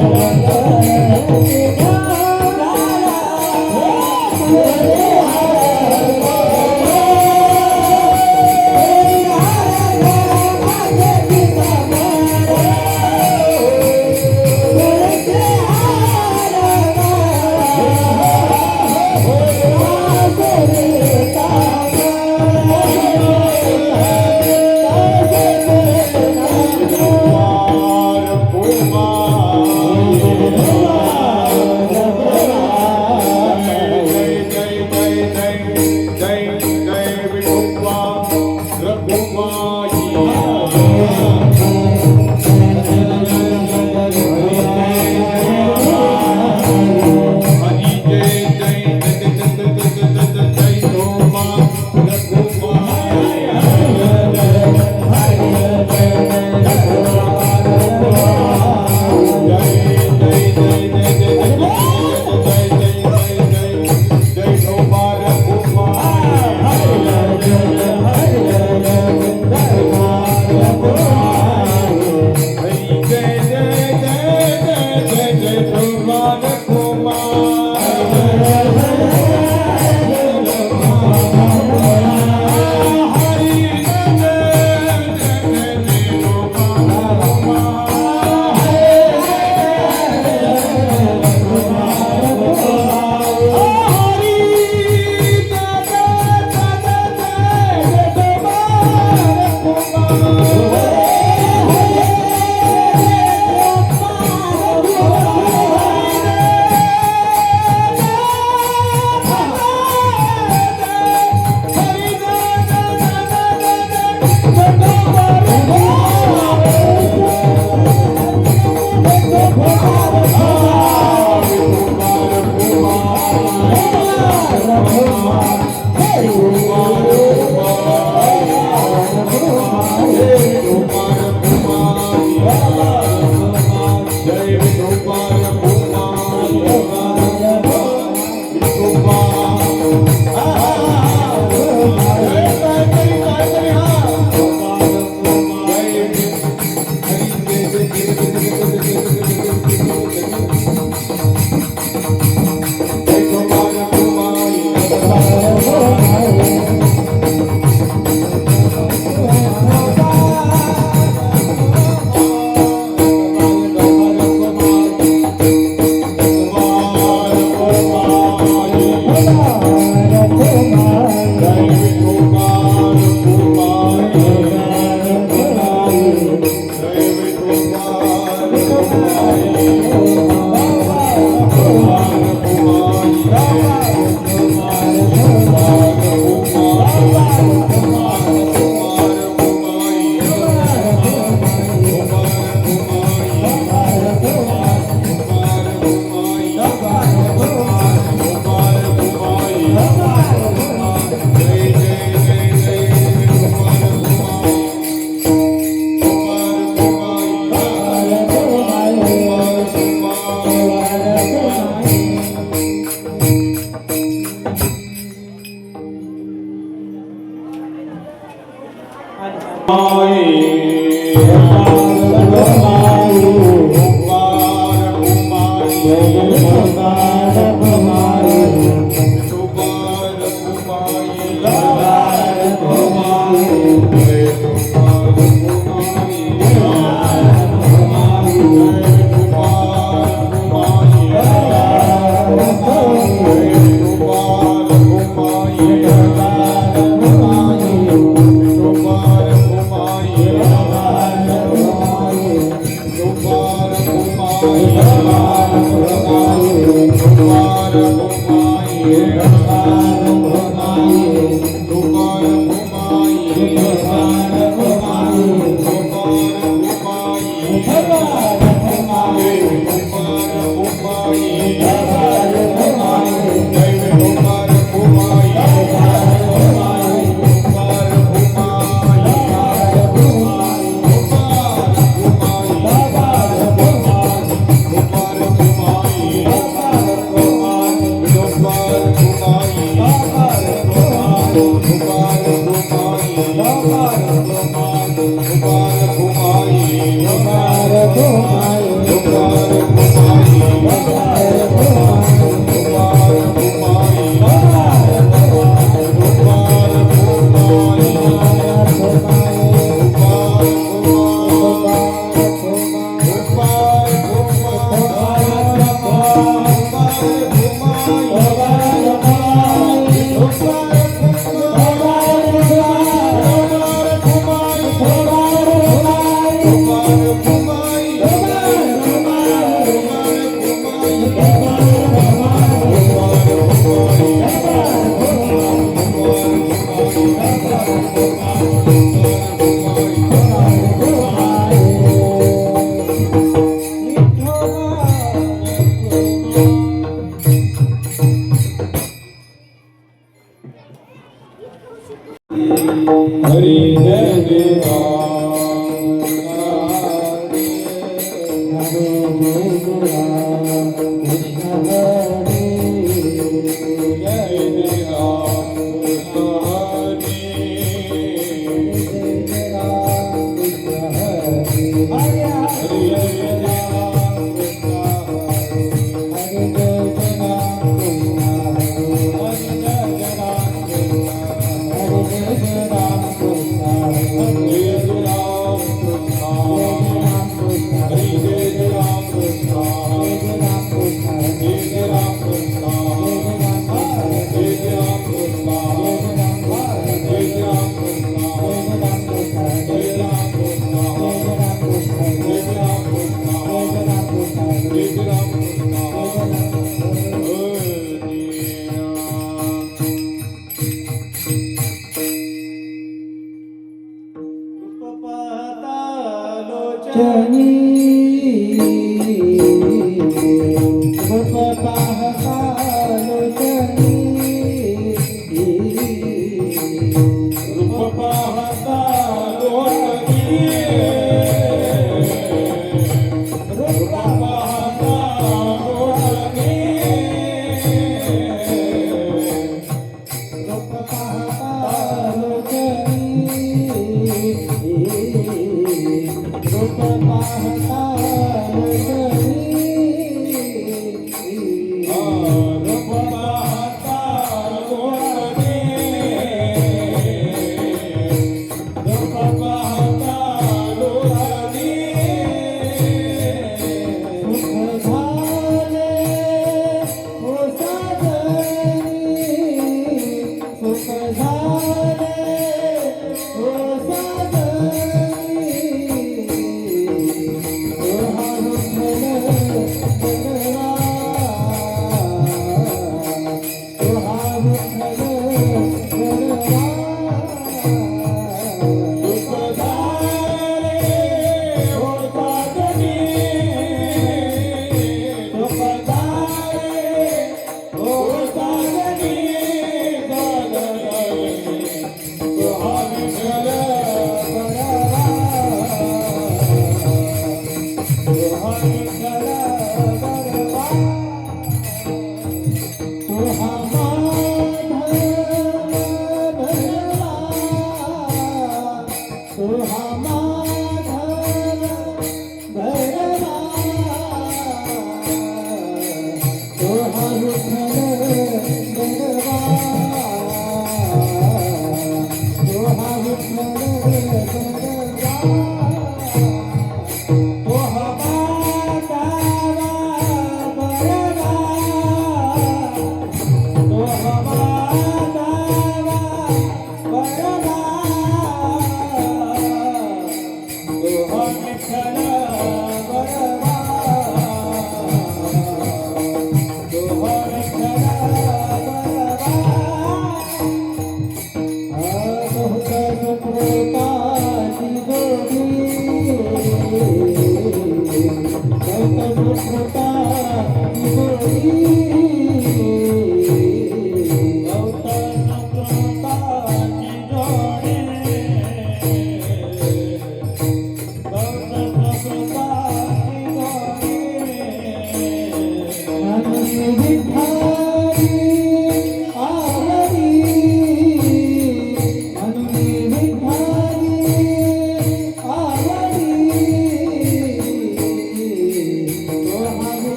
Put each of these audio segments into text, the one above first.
Kumari,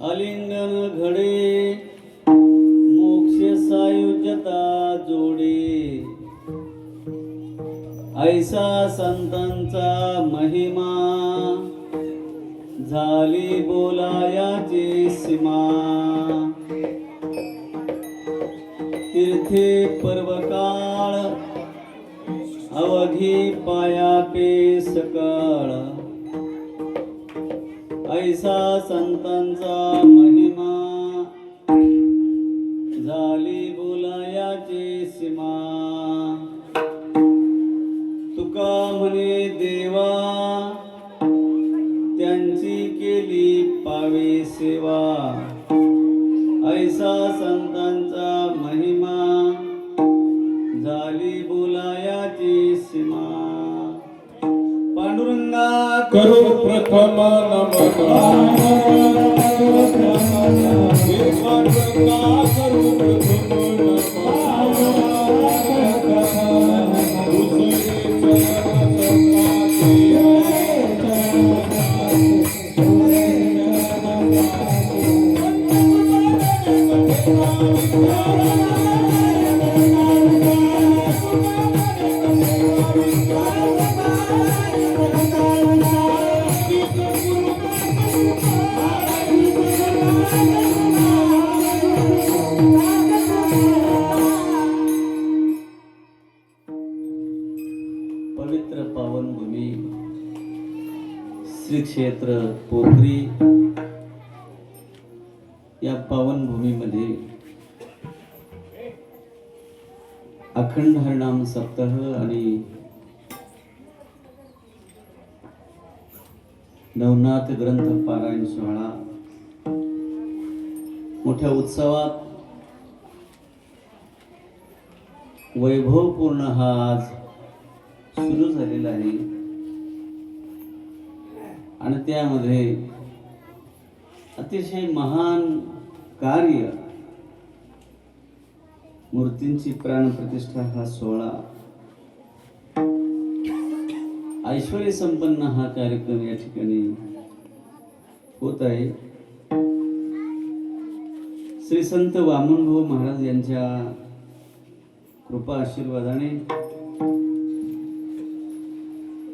आलिंगन घडे मोक्ष सायुज्यता जोडे, ऐसा संतांचा महिमा, झाली बोलायाची सीमा. तीर्थे पर्वकाळ अवघी पाया के सकाळ, ऐसा संतांचा महिमा, झाली बोलायाची सीमा. तुका म्हणे देवा, त्यांची केली पावे सेवा, ऐसा संतांचा महिमा, झाली बोलायाची सीमा. पांडुरंगा करू प्रथम नमन, पांडुरंगा करू प्रथम पवित्र पावनभूमी श्री क्षेत्र पोखरी या पावनभूमीमध्ये अखंड हरिनाम सप्ताह आणि नवनाथ ग्रंथ पारायण सोहळा मोठ्या उत्सवात वैभवपूर्ण हा आज सुरू झालेला आहे. आणि त्यामध्ये अतिशय महान कार्य मूर्तींची प्राणप्रतिष्ठा हा सोहळा, ऐश्वर्य संपन्न हा कार्यक्रम या ठिकाणी होत आहे. श्री संत वामनभाऊ महाराज यांच्या कृपा आशीर्वादाने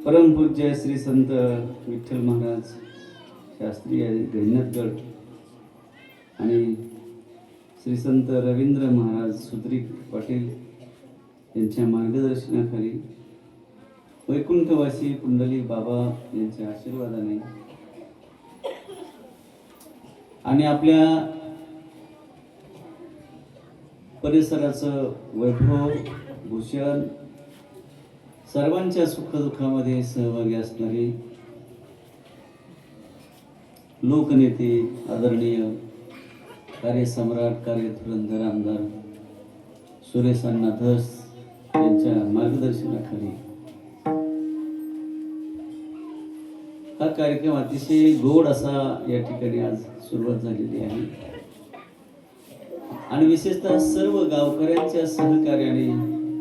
परमपूज्य श्री संत विठ्ठल महाराज शास्त्री गैनतगड आणि श्री संत रवींद्र महाराज सुद्रिक पाटील यांच्या मार्गदर्शनाखाली वैकुंठवासी पुंडलिक बाबा यांच्या आशीर्वादाने आणि आपल्या परिसराचं वैभव भूषण सर्वांच्या सुखदुःखामध्ये सहभागी असणारे लोकनेते आदरणीय कार्यसम्राट कार्यधुरंधर आमदार सुरेश अण्णा धस यांच्या मार्गदर्शनाखाली हा कार्यक्रम अतिशय गोड असा या ठिकाणी आज सुरुवात झालेली आहे आणि विशेषतः सर्व गावकऱ्यांच्या सहकार्याने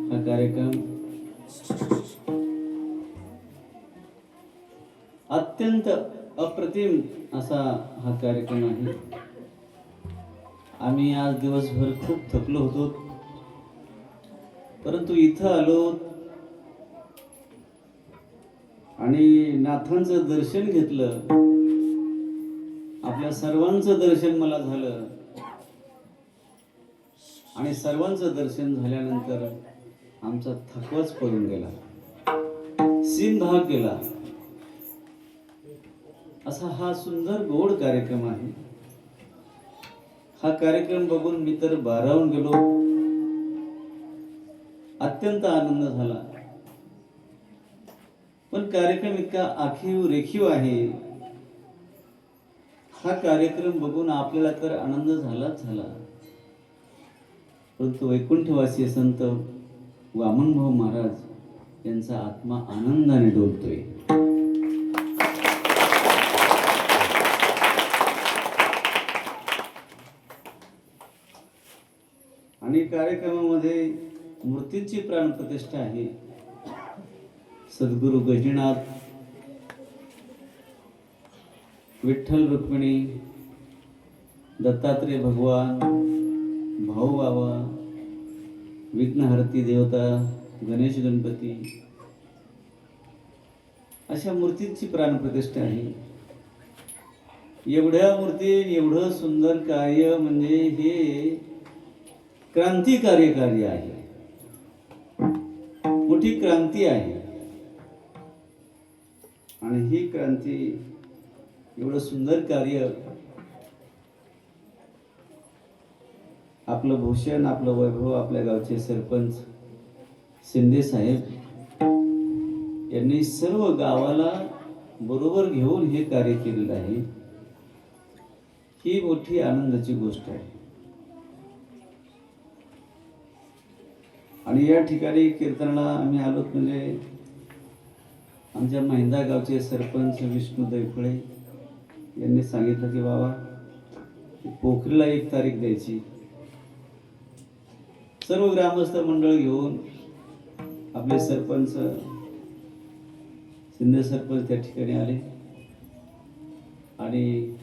हा कार्यक्रम अत्यंत अप्रतिम असा हा कार्यक्रम आहे. आम्ही आज दिवसभर खूप थकलो होतो, परंतु इथं आलो आणि नाथांचं दर्शन घेतलं. आपल्या सर्वांचं दर्शन मला झालं आणि सर्वांचं दर्शन झाल्यानंतर आमचा थकवाच पडून गेला, सीन भाग गेला. असा हा सुंदर गोड कार्यक्रम आहे. हा कार्यक्रम बघून मी तर भारावून गेलो, अत्यंत आनंद झाला. पण कार्यक्रम इतका आखीव रेखीव आहे. हा कार्यक्रम बघून आपल्याला तर आनंद झालाच झाला, परंतु वैकुंठवासी संत वामनभाऊ महाराज यांचा आत्मा आनंदाने डोलतोय. आणि कार्यक्रमामध्ये मूर्तींची प्राणप्रतिष्ठा आहे. सद्गुरु गहिनीनाथ, विठ्ठल रुक्मिणी, दत्तात्रेय भगवान, भाऊ बाबा, विघ्नहरती देवता, गणेश गणपती अशा मूर्तींची प्राणप्रतिष्ठा आहे. एवढ्या मूर्ती, एवढं सुंदर कार्य म्हणजे हे क्रांतिकारी कार्य आहे, मोठी क्रांती आहे. आणि ही क्रांती, एवढं सुंदर कार्य आपलं भूषण, आपलं वैभव, आपल्या गावचे सरपंच शिंदे साहेब यांनी सर्व गावाला बरोबर घेऊन हे कार्य केलेलं आहे. ही मोठी आनंदाची गोष्ट आहे. आणि या ठिकाणी कीर्तनाला आम्ही आलोत म्हणजे आमच्या महिंदा गावचे सरपंच विष्णू दैफळे यांनी सांगितलं की बाबा पोखरीला 1 तारीख द्यायची. सर्व ग्रामस्थ मंडळ घेऊन आपले सरपंच शिंदे सरपंच त्या ठिकाणी आले आणि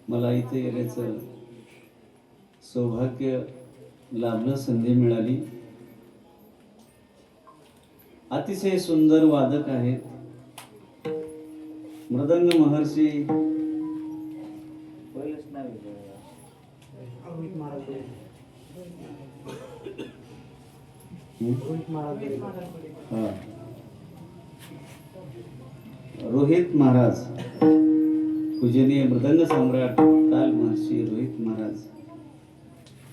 मला इथे येण्याचं सौभाग्य लाभलं, संधी मिळाली. अतिशय सुंदर वादक आहेत. मृदंग महर्षी रोहित महाराज, पूजनीय मृदंग सम्राट ताल महर्षी रोहित महाराज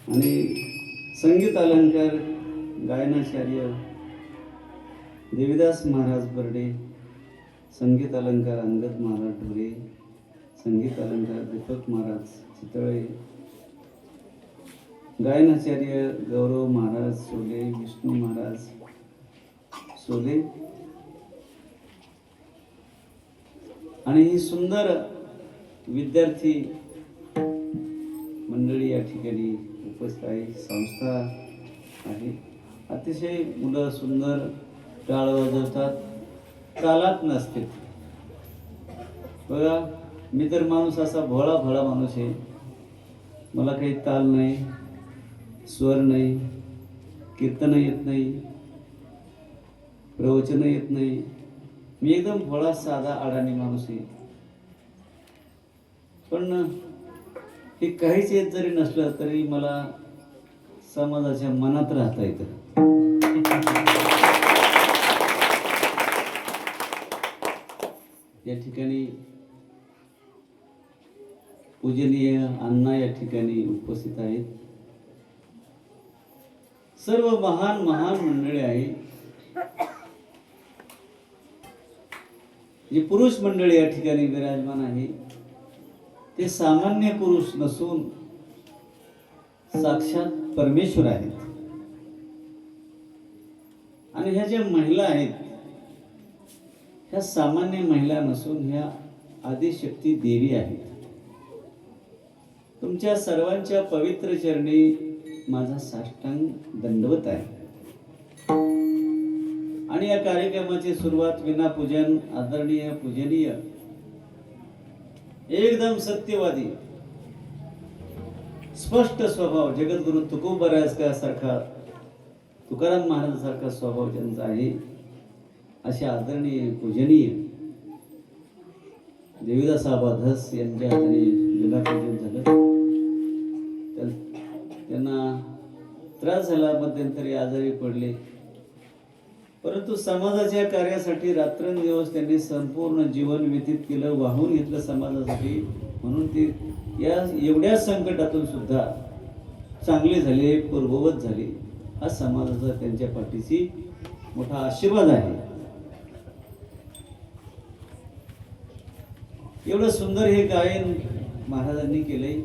आणि संगीत अलंकार गायनाचार्य देवीदास महाराज बर्डे, संगीत अलंकार अंगद महाराज ढोरे, संगीत अलंकार दीपक महाराज चितळे, गायनाचार्य गौरव महाराज सोले, विष्णू महाराज सोले आणि ही सुंदर विद्यार्थी मंडळी या ठिकाणी उपस्थित आहे. संस्था आहे. अतिशय मुलं सुंदर टाळ वाजवतात, तालात नसते. बघा, मी तर माणूस असा भोळा भोळा माणूस आहे. मला काही ताल नाही, स्वर नाही, कीर्तन येत नाही, प्रवचन येत नाही. मी एकदम भोळा साधा अडाणी माणूस आहे. पण हे काहीच येत जरी नसलं तरी मला समाजाच्या मनात राहता येतं. या ठिकाणी पूजनीय अण्णा या ठिकाणी उपस्थित आहेत. सर्व महान महान मंडळी आहेत. जी पुरुष मंडळी या ठिकाणी विराजमान आहे ते सामान्य पुरुष नसून साक्षात परमेश्वर आहेत. आणि ह्या ज्या महिला आहेत ह्या सामान्य महिला नसून ह्या आदिशक्ती देवी आहेत. तुमच्या सर्वांच्या पवित्र चरणी माझा साष्टांग दंडवत आहे. आणि या कार्यक्रमाची सुरुवात विनापूजन आदरणीय पूजनीय एकदम सत्यवादी स्पष्ट स्वभाव जगद्गुरु तुकोबरायसारखा तुकाराम महाराजांसारखा स्वभाव ज्यांचा आहे अशा आदरणीय पूजनीय देवीदास आबा धस यांच्या हाताने विनापूजन झालं. त्यांना त्रास झाला, मध्यंतरी आजारी पडले, परंतु समाजाच्या कार्यासाठी रात्रंदिवस त्यांनी संपूर्ण जीवन व्यतीत केलं, वाहून घेतलं समाजासाठी. म्हणून ते या एवढ्या संकटातून सुद्धा चांगले झाले, पूर्ववत झाले. हा समाजाचा त्यांच्या पाठीशी मोठा आशीर्वाद आहे. एवढं सुंदर हे गायन महाराजांनी केलंय.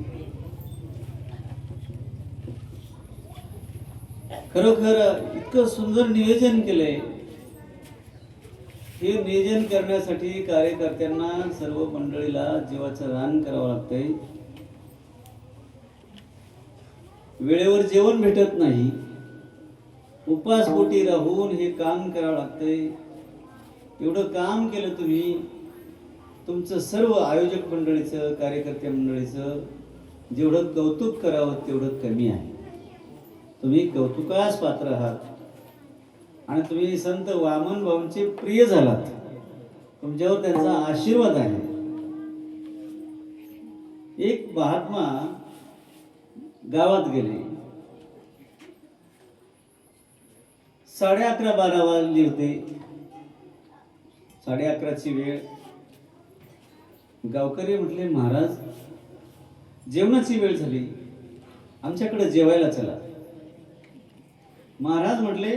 खरोखर इतकं सुंदर नियोजन केलंय. हे नियोजन करण्यासाठी कार्यकर्त्यांना सर्व मंडळीला जीवाचं रान करावं लागतंय. वेळेवर जेवण भेटत नाही, उपासपोटी राहून हे काम करावं लागतंय. एवढं काम केलं तुम्ही. तुमचं सर्व आयोजक मंडळीचं कार्यकर्ते मंडळीचं जेवढं कौतुक करावं तेवढं कमी आहे. तुम्ही कौतुकास पात्र आहात आणि तुम्ही संत वामन भाऊंचे प्रिय झालात. तुमच्यावर त्यांचा आशीर्वाद आहे. एक महात्मा गावात गेले. 11:30-12 वाजले होते. 11:30ची वेळ. गावकरी म्हटले, महाराज जेवणाची वेळ झाली, आमच्याकडे जेवायला चला. महाराज म्हटले,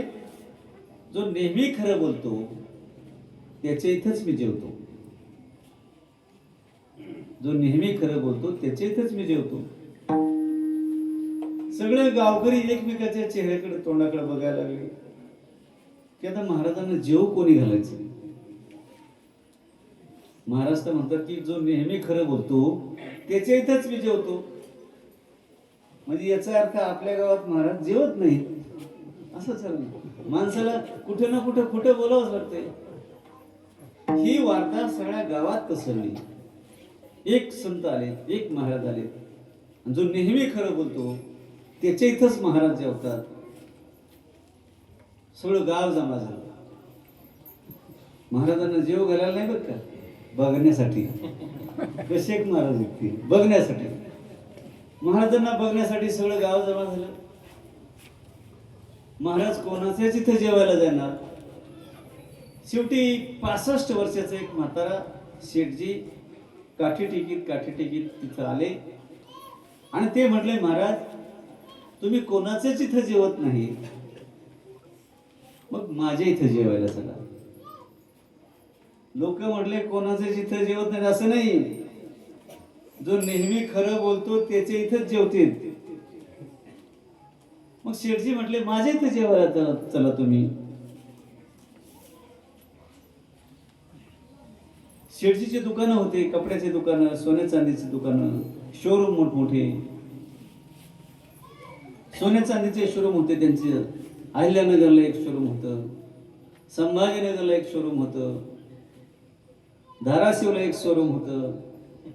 जो नेहमी खरं बोलतो त्याच्या इथंच मी जेवतो. जो नेहमी खरं बोलतो त्याच्या इथंच मी जेवतो. सगळे गावकरी एकमेकाच्या चेहऱ्याकडे तोंडाकडे बघायला लागले की आता महाराजांना जेव कोणी घालायचं. महाराज तर म्हणतात की जो नेहमी खरं बोलतो त्याच्या इथंच मी जेवतो. म्हणजे याचा अर्थ आपल्या गावात महाराज जेवत नाही असं चाललं. माणसाला कुठे ना कुठे खोटं बोलावंच लागतंय. ही वार्ता सगळ्या गावात पसरली. एक संत आले, एक महाराज आले. जो नेहमी खरं बोलतो त्याच्या इथंच महाराज जेवतात. सगळं गाव जमा झालं. महाराजांना जेव घालायला नाही बरं का, बघण्यासाठी. कसे एक महाराज व्यक्ती बघण्यासाठी. महाराजांना बघण्यासाठी सगळं गाव जमा झालं. महाराज कोणाच्याच इथे जेवायला जाणार. शेवटी 65 वर्षाचा एक म्हातारा शेठजी काठी टेकीत तिथं आले आणि ते म्हटले, महाराज तुम्ही कोणाच्याच इथं जेवत नाही, मग माझ्या इथं जेवायला चला. लोक म्हटले, कोणाच्याच इथं जेवत नाही असं नाही, जो नेहमी खरं बोलतो त्याच्या इथंच जेवतील. मग शेठजी म्हटले, माझ्या इथं जेवायला चला तुम्ही. शेठजीचे दुकानं होते, कपड्याचे दुकानं, सोने चांदीचे दुकानं, शोरूम मोठमोठे सोने चांदीचे शोरूम होते त्यांचे. अहिल्यानगरला एक शोरूम होतं, संभाजीनगरला एक शोरूम होतं, धाराशिवला एक शोरूम होतं.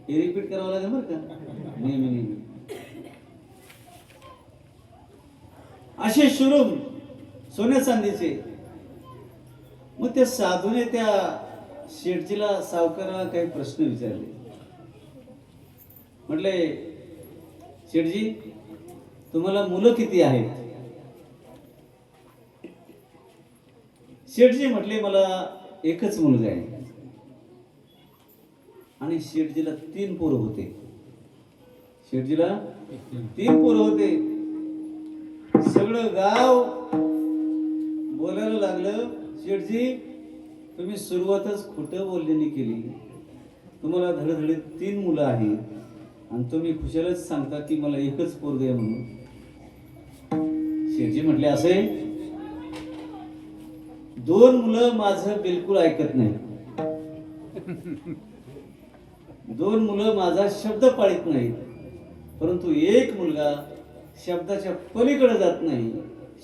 हे रिपीट करावं लागेल बरं का नेहमी. असे शोरूम सोन्या चांदीचे. मग त्या साधूने त्या शेठजीला सावकाराला काही प्रश्न विचारले. म्हटले, शेठजी तुम्हाला मुलं किती आहेत? शेठजी म्हटले, मला एकच मुलगा आहे. आणि शेठजीला 3 पोरं होते. शेठजीला 3 पोरं होते. सगळं गाव बोलायला लागलं, शेठजी तुम्ही सुरुवातच खोटं बोलण्याने केली. तुम्हाला धडधडीत 3 मुलं आहेत आणि तुम्ही खुशालच सांगता की मला एकच पोरग आहे म्हणून. शेठजी म्हटले असे 2 मुलं माझं बिलकुल ऐकत नाही. 2 मुलं माझा शब्द पाळीत नाहीत, परंतु एक मुलगा शब्दाच्या पलीकडे जात नाही,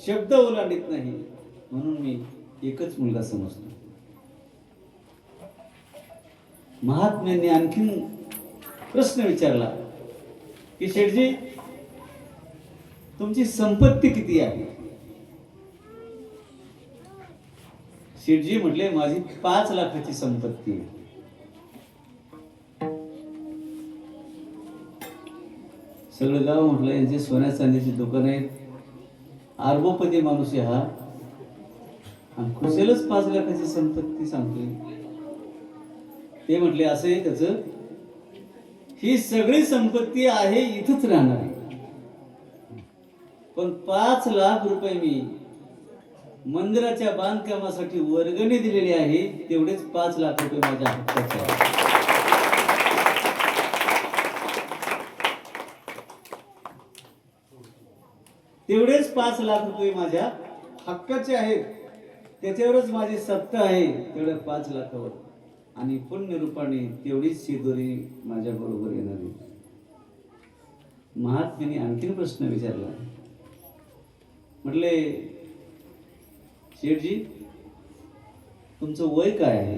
शब्द ओलांडीत नाही, म्हणून मी एकच मुलगा समजतो. महात्म्यांनी आणखीन प्रश्न विचारला की शेठजी तुमची संपत्ती किती आहे? शेठजी म्हटले माझी 5 लाखाची संपत्ती आहे. सगळं गाव म्हटलं यांचे सोन्या चांदीची दुकान आहेत, अरबोपती माणूस आहे हा, आणि खुशालच 5 लाखाची संपत्ती सांगतोय. ते म्हटले असे त्याचं ही सगळी संपत्ती आहे इथंच राहणार आहे, पण 5 लाख रुपये मी मंदिराच्या बांधकामासाठी वर्गणी दिलेली आहे, तेवढेच 5 लाख रुपये माझ्या हक्काचे आहेत. तेवढेच 5 लाख रुपये माझ्या हक्काचे आहेत, त्याच्यावरच माझी सत्ता आहे. तेवढ्या 5 लाखावर आणि पुण्य रूपाने तेवढीच शिदोरी माझ्या बरोबर येणार आहे. महात्म्याने आणखीन प्रश्न विचारला. म्हटले शेठजी तुमचं वय काय आहे?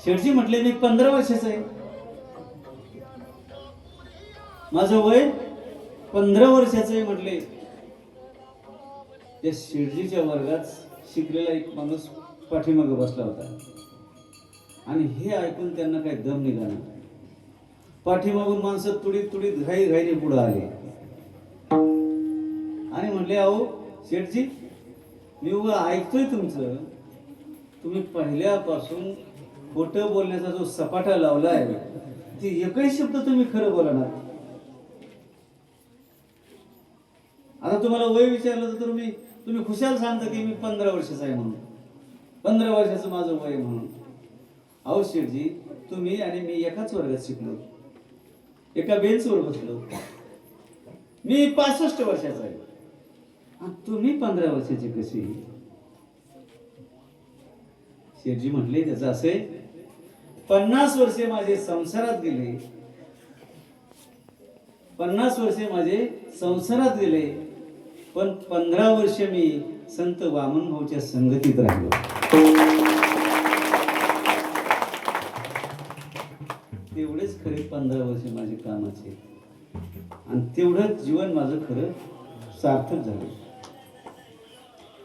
शेठजी म्हटले मी 15 वर्षाचा आहे. माझं वय 15 वर्षाचं आहे म्हटले. त्या शेठजीच्या वर्गात शिकलेला एक माणूस पाठीमागे बसला होता आणि हे ऐकून त्यांना काही दम निघाला. पाठीमागून माणसं तुडीत तुडीत घाई घाईने पुढे आले आणि म्हटले अहो शेठजी मी उगा ऐकतोय तुमचं, तुम्ही पहिल्यापासून खोटं बोलण्याचा जो सपाटा लावलाय ते एकही शब्द तुम्ही खरं बोलणार. आता तुम्हाला वय विचारलं तर तुम्ही खुशाल सांगता की मी 15 वर्षाचा आहे म्हणून, 15 वर्षाचं माझं वय म्हणून. अहो शेठजी तुम्ही आणि मी एकाच वर्गात शिकलो, एका बेंचवर बसलो. मी 65 वर्षाचा आहे आणि तुम्ही 15 वर्षाचे कसे? शेठजी म्हटले त्याचं असे 50 वर्षे माझे संसारात गेले, 50 वर्षे माझे संसारात गेले, पण 15 वर्ष मी संत वामन भाऊच्या संगतीत राहिलो. तेवढेच खरे 15 वर्ष माझे कामाचे आणि तेवढंच जीवन माझं खरं सार्थक झालं.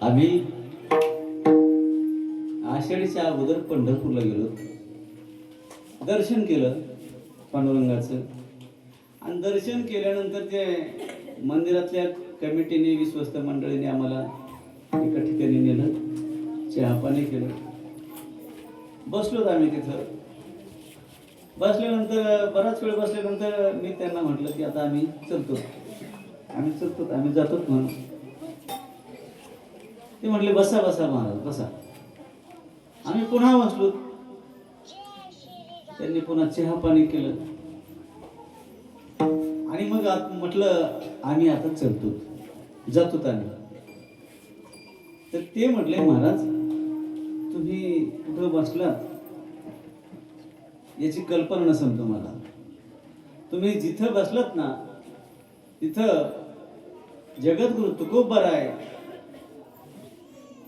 आम्ही आषाढीच्या अगोदर पंढरपूरला गेलो, दर्शन केलं पांडुरंगाचं आणि दर्शन केल्यानंतर ते मंदिरातल्या कमिटीने विश्वस्त मंडळीने आम्हाला एका ठिकाणी नेलं, चहा पाणी केलं. बसलो आम्ही तिथं. बसल्यानंतर बराच वेळ बसल्यानंतर मी त्यांना म्हटलं की आता आम्ही चलतो आम्ही जातो म्हणून. ते म्हटले बसा बसा महाराज बसा. आम्ही पुन्हा बसलो. त्यांनी पुन्हा चहा पाणी केलं आणि मग म्हटलं आम्ही आता चलतो जातो आम्ही. तर ते म्हटले महाराज तुम्ही कुठं बसलात याची कल्पना नसेल तुम्हाला. तुम्ही जिथं बसलात ना तिथं जगद्गुरु तुकोबराय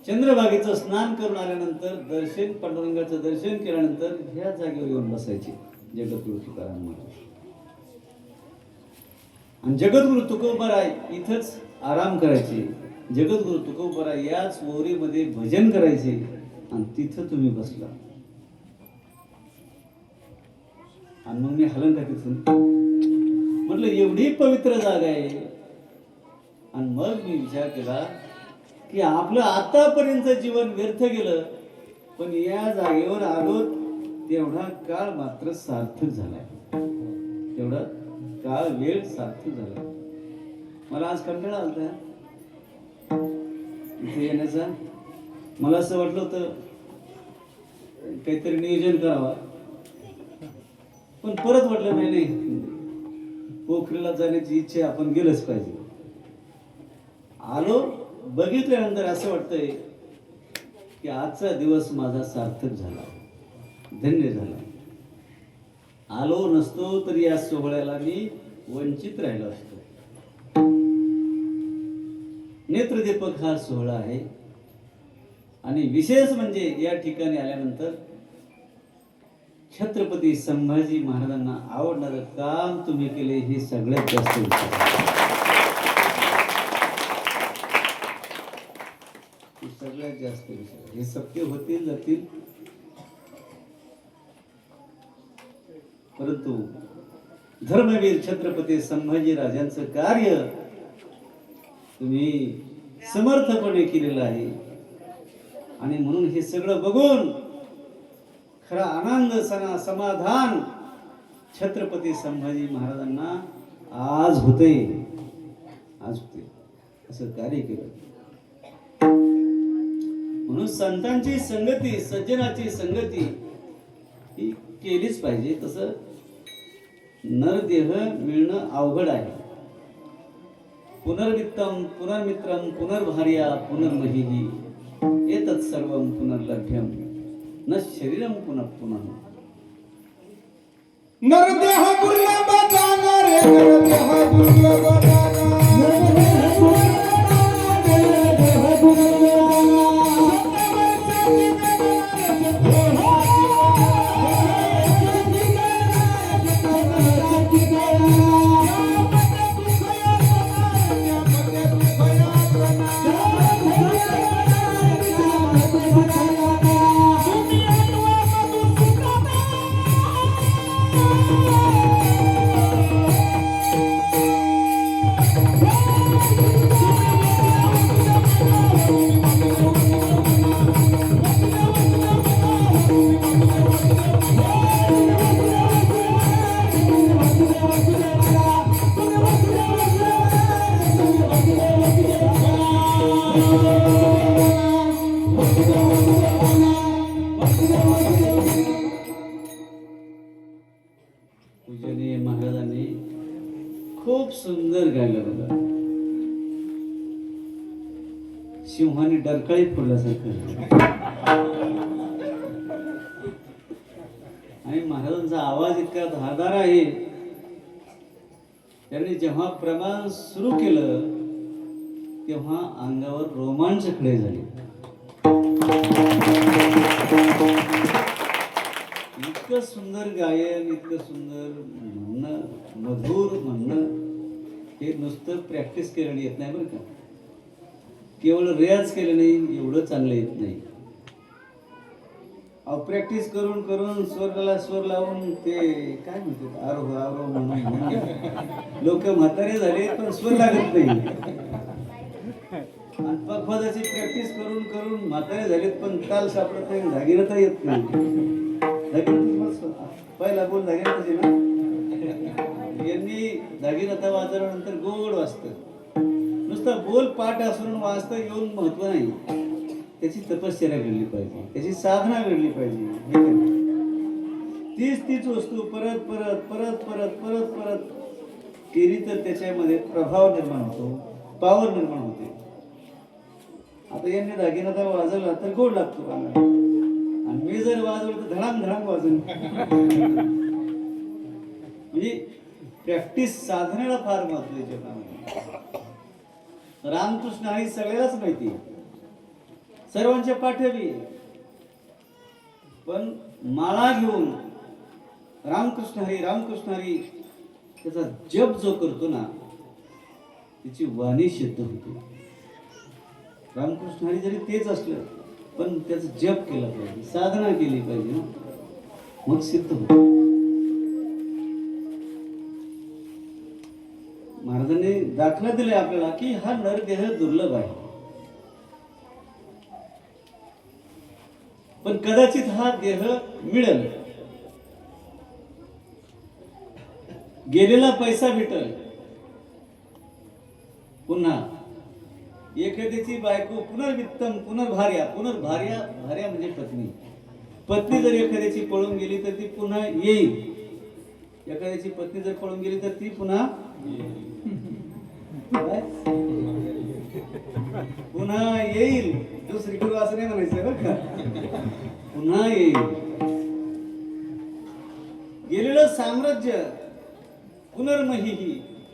चंद्रभागेचं स्नान करून आल्यानंतर दर्शन पांडुरंगाचं दर्शन केल्यानंतर ह्या जागेवर येऊन बसायचे जगद्गुरु तुकाराम महाराज. आणि जगद्गुरु तुकोबराय इथंच आराम करायचे. जगद्गुरु तुकोबराय याच ओरीमध्ये भजन करायचे आणि तिथं तुम्ही बसला. आणि मग मी हलन का तिथून म्हटलं एवढी पवित्र जागा आहे. आणि मग मी विचार केला की आपलं आतापर्यंत जीवन व्यर्थ गेलं, पण या जागेवर आलो तेवढा काळ मात्र सार्थक झालाय. तेवढा काळ वेळ सार्थक झाला. मला आज कंटाळा आलता इथे येण्याचा. मला असं वाटलं होतं काहीतरी नियोजन करावा, पण परत वाटलं नाही, पोखरीला जाण्याची इच्छा, आपण गेलंच पाहिजे. आलो, बघितल्यानंतर असं वाटतंय की आजचा दिवस माझा सार्थक झाला, धन्य झाला. आलो नसतो तर या सोहळ्याला मी वंचित राहिलो असतो. नेत्रदीपक हा सोहळा आहे आणि विशेष म्हणजे या ठिकाणी आल्यानंतर छत्रपती संभाजी महाराजांना आवडणारं काम तुम्ही केले हे सगळ्यात जास्त विशेष. सगळ्यात जास्त विषय हे सत्य होतील जातील, परंतु धर्मवीर छत्रपती संभाजी राजांचं कार्य तुम्ही समर्थपणे केलेलं आहे. आणि म्हणून हे सगळं बघून खरा आनंद, समाधान छत्रपती संभाजी महाराजांना आज होते. असं कार्य केलं. म्हणून संतांची संगती, सज्जनाची संगती ही केलीच पाहिजे. तसं नरदेह मिळणं अवघड आहे. पुनर्वित्तम पुनर्मित्रम पुनर्भार्या पुनर्महिली एतत् सर्वं पुनर्लभ्यम न शरीरम पुनः पुनः. नरदेह दुर्लभ जाना रे, नरदेह दुर्लभ पूजनीय महाराजांनी खूप सुंदर गायलं बघा. सिंहाने डरकाळी फोडल्यासारखं. आणि महाराजांचा आवाज इतका धारदार आहे. त्यांनी जेव्हा प्रमाण सुरू केलं तेव्हा अंगावर रोमांच खडे झाले. इतकं सुंदर गायन, इतकं सुंदर म्हणणं, मधुर म्हणणं, हे नुसतं प्रॅक्टिस केल्याने येत नाही बरं का. केवळ रियाज केल्याने एवढं चांगलं येत नाही. प्रॅक्टिस करून करून स्वराला स्वर लावून ते काय म्हणतात आरोह आरोह म्हणून लोक म्हातारे झाले पण स्वर लागत नाही. आणि पखवाजाची प्रॅक्टिस करून करून म्हातारे झालेत पण ताल सापडत नाही, धागिरता येत नाही. पहिला बोल धागिरताची ना, यांनी धागिरता वाजवल्यानंतर गोड वाजतं. नुसतं बोल पाठ असून वाजता येऊन महत्व नाही. त्याची तपश्चर्या घडली पाहिजे, त्याची साधना घडली पाहिजे. तीच वस्तू परत परत परत परत परत परत केली तर त्याच्यामध्ये प्रभाव निर्माण होतो, पॉवर निर्माण होते. आता यांनी दागिना वाजवला तर गोड लागतो आणि मी जर वाजवलं तर धडाम धडाम वाजून. म्हणजे प्रॅक्टिस साधनेला फार महत्व आहे जीवनामध्ये. रामकृष्ण हरी सगळ्यालाच माहिती आहे, सर्वांच्या पाठवी. पण माळा घेऊन रामकृष्ण हरी त्याचा जप जो करतो ना त्याची वाणी सिद्ध होते. रामकृष्ण हरी जरी तेच असलं पण त्याचा जप केला पाहिजे, साधना केली पाहिजे, मग सिद्ध होत. महाराजांनी दाखला दिलाय आपल्याला की हा नरदेह दुर्लभ आहे. पण कदाचित हा देह मिळेल गेलेला पैसा भेटल. पुन्हा एखाद्याची बायको पुनर्वित्तम पुनर्भार्या भार्या म्हणजे पत्नी जर एखाद्याची पळून गेली तर ती पुन्हा येईल. एखाद्याची पत्नी जर पळून गेली तर ती पुन्हा काय? पुन्हा येईल. दुसरीकडे असं नाही म्हणायचं बरं का, पुन्हा येईल. गेलेलं साम्राज्य पुनर्मही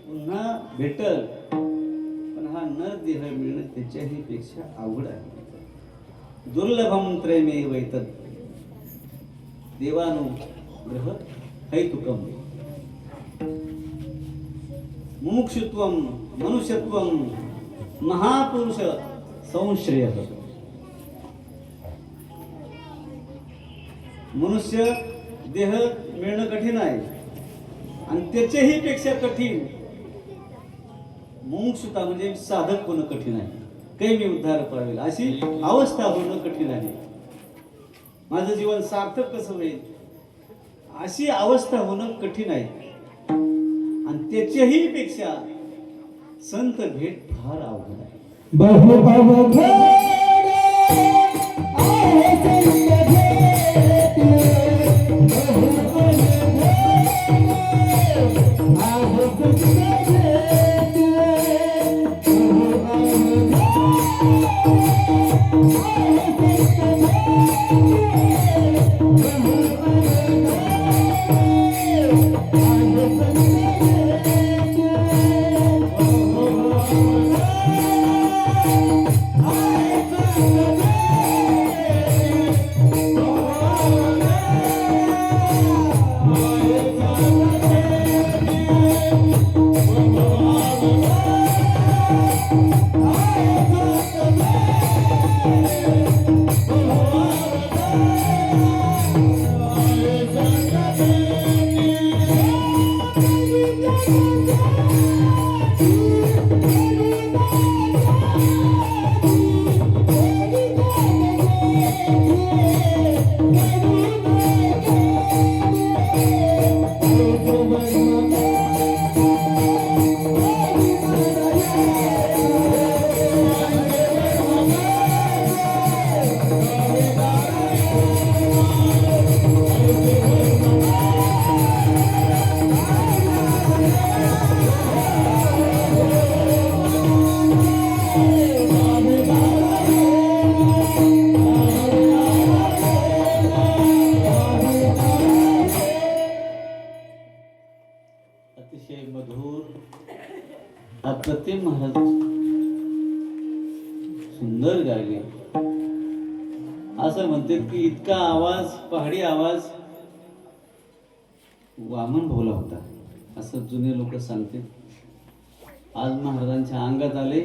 पुन्हा भेटल. पण हा नर देह मिळणं त्याच्याही पेक्षा अवघड आहे. दुर्लभम त्रयमेव एतत् देवानुग्रह हैतुकम. मुमुक्षुत्वम मनुष्यत्वम महापुरुष संश्रय. मनुष्य देह मिळणं कठीण आहे आणि त्याच्याही पेक्षा कठीण मुमुक्षुता म्हणजे साधक होणं कठीण आहे. काही मी उद्धार पावेल अशी अवस्था होणं कठीण आहे. माझं जीवन सार्थक कसं होईल अशी अवस्था होणं कठीण आहे. आणि त्याच्याही पेक्षा संत भेट फार अवघड आहे. बहु अवघड आहे संत भेट. बहु अवघड आहे संत भेट. बहु अवघड आहे संत अतिशय मधुर अप्रतिम महाराज सुंदर गायले. असं म्हणतात की इतका आवाज पहाडी आवाज वामन भोला होता असं जुने लोक सांगतात. आज महाराजांच्या अंगात आले.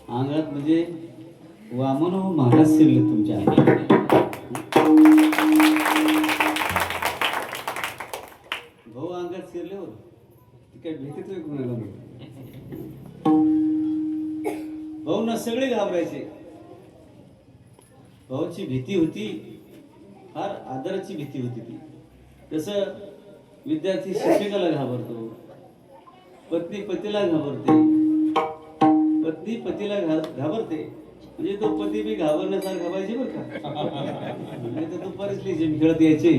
अंगात म्हणजे वामन हो महाराज शिरले तुमच्या अंगात. भाऊ अंगात शिरले हो काय भीती तुम्ही कोणाला भाऊ ना सगळे घाबरायचे. भाऊची भीती होती फार आदराची भीती होती ती. तसं विद्यार्थी शिक्षकाला घाबरतो, पत्नी पतीला घाबरते, पत्नी पतीला घाबरते. म्हणजे तो पती बी घाबरण्यासारखा पाहिजे बरं का. नाही तर दुपारीच लिहिजे खेळत यायचे.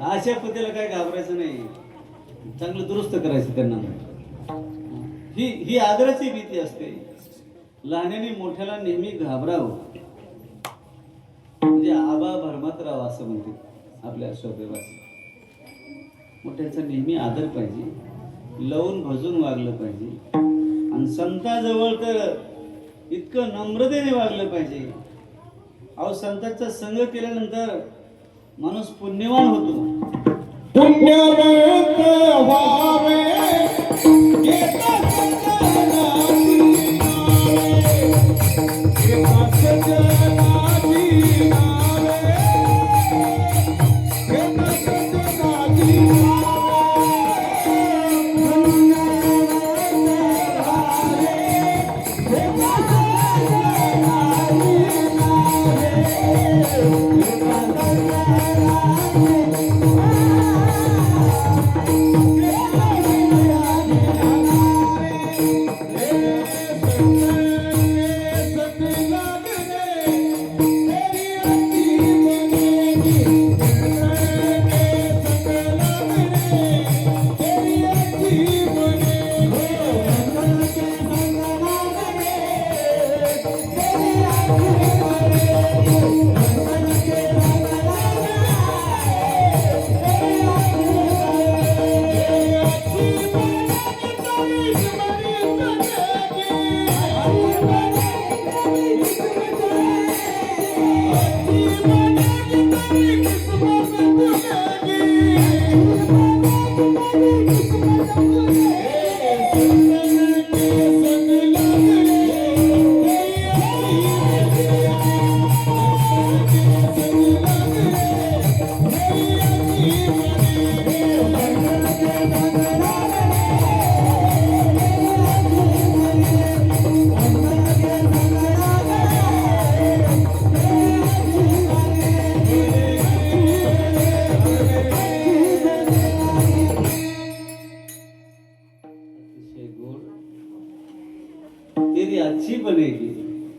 अशा पतीला काय घाबरायचं नाही. चांगलं दुरुस्त करायचं त्यांना. ही आदराची भीती असते. लहान्याने मोठ्याला नेहमी घाबरावं. म्हणजे आबा भरमतराव असं म्हणते आपल्या स्वदेवास. मोठ्यांचा नेहमी आदर पाहिजे, लवून भजून वागलं पाहिजे. आणि संताजवळ तर इतकं नम्रतेने वागलं पाहिजे. अहो संतांचा संग केल्यानंतर माणूस पुण्यवान होतो. पुण्यवंत व्हावे येता सज्जनाची नावे. येता सज्जनाची नावे.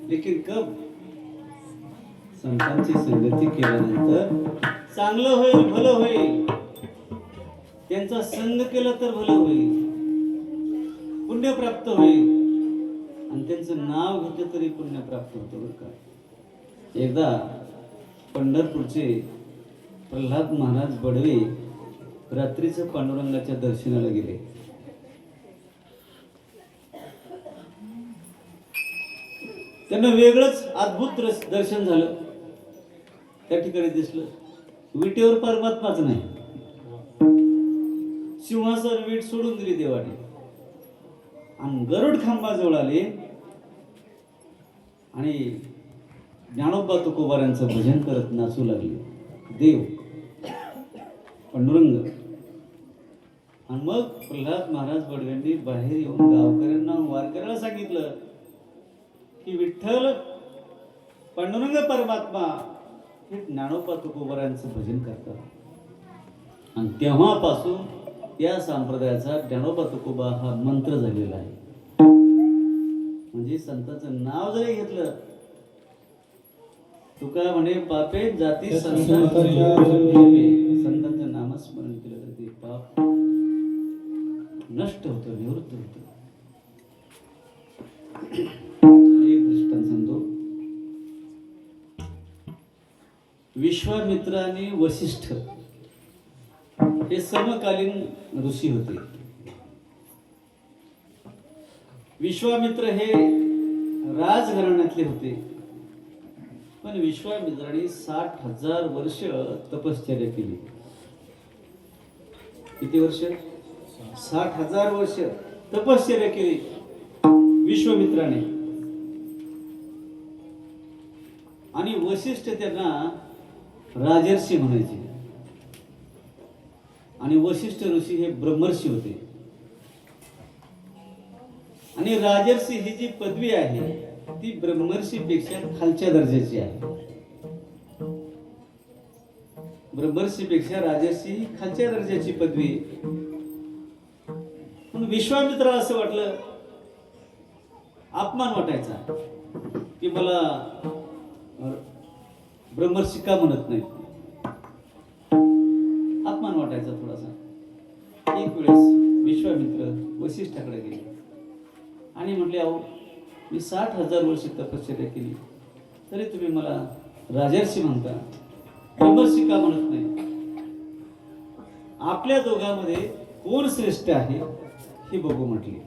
लेकिन कब संतांची संगती केल्यानंतर चांगलं होईल, भलं होईल. त्यांचा संग केला तर भलं होईल, पुण्य प्राप्त होईल. आणि त्यांचं नाव घेतलं तरी पुण्य प्राप्त होतं बरं का. एकदा पंढरपूरचे प्रल्हाद महाराज बडवे रात्रीचं पांडुरंगाच्या दर्शनाला गेले. त्यांना वेगळंच अद्भुत दर्शन झालं. त्या ठिकाणी दिसलं विटेवर परमात्माच नाही, सिंहासन वीट सोडून दिली देवाने आणि गरुड खांबाजवळ आले आणि ज्ञानोबा तुकोबारांचं भजन करत नाचू लागले. देव पांडुरंग. आणि मग प्रल्हाद महाराज बडव्यांनी बाहेर येऊन गावकऱ्यांना वारकऱ्याला सांगितलं की विठ्ठल पांडुरंग परमात्मा हे ज्ञानोबा तुकोबारांचं भजन करतात. आणि तेव्हापासून या संप्रदायाचा ज्ञानोबा तुकोबा हा मंत्र झालेला आहे. म्हणजे संतांचं नाव जरी घेतलं, तुका म्हणे पापे जाती संतांचं नामस्मरण केलं तर ते पाप नष्ट होतं, निवृत्त होतं. एक दृष्टांत सांगतो. विश्वामित्र आणि वसिष्ठ हे समकालीन ऋषी होते. विश्वामित्र हे राजघराण्यातले होते, पण विश्वामित्राने 60,000 वर्ष तपश्चर्या केली. किती वर्ष? 60,000 वर्ष तपश्चर्या केली विश्वामित्राने. आणि वसिष्ठ त्यांना राजर्षी म्हणायचे. आणि वसिष्ठ ऋषी हे ब्रह्मर्षी होते. आणि राजर्षी ही जी पदवी आहे ती ब्रह्मर्षीपेक्षा खालच्या दर्जाची आहे. ब्रह्मर्षीपेक्षा राजर्षी ही खालच्या दर्जाची पदवी. पण विश्वामित्राला असं वाटलं, अपमान वाटायचा की मला ब्रह्मर्षी का म्हणत नाही, अपमान वाटायचा थोडासा. एक वेळेस विश्वामित्र वसिष्ठाकडे गेले आणि म्हटले, अहो मी 60,000 वर्ष तपश्चर्या केली तरी तुम्ही मला राजर्षी म्हणता, ब्रह्मर्षी का म्हणत नाही? आपल्या दोघांमध्ये कोण श्रेष्ठ आहे हे बघू म्हटले.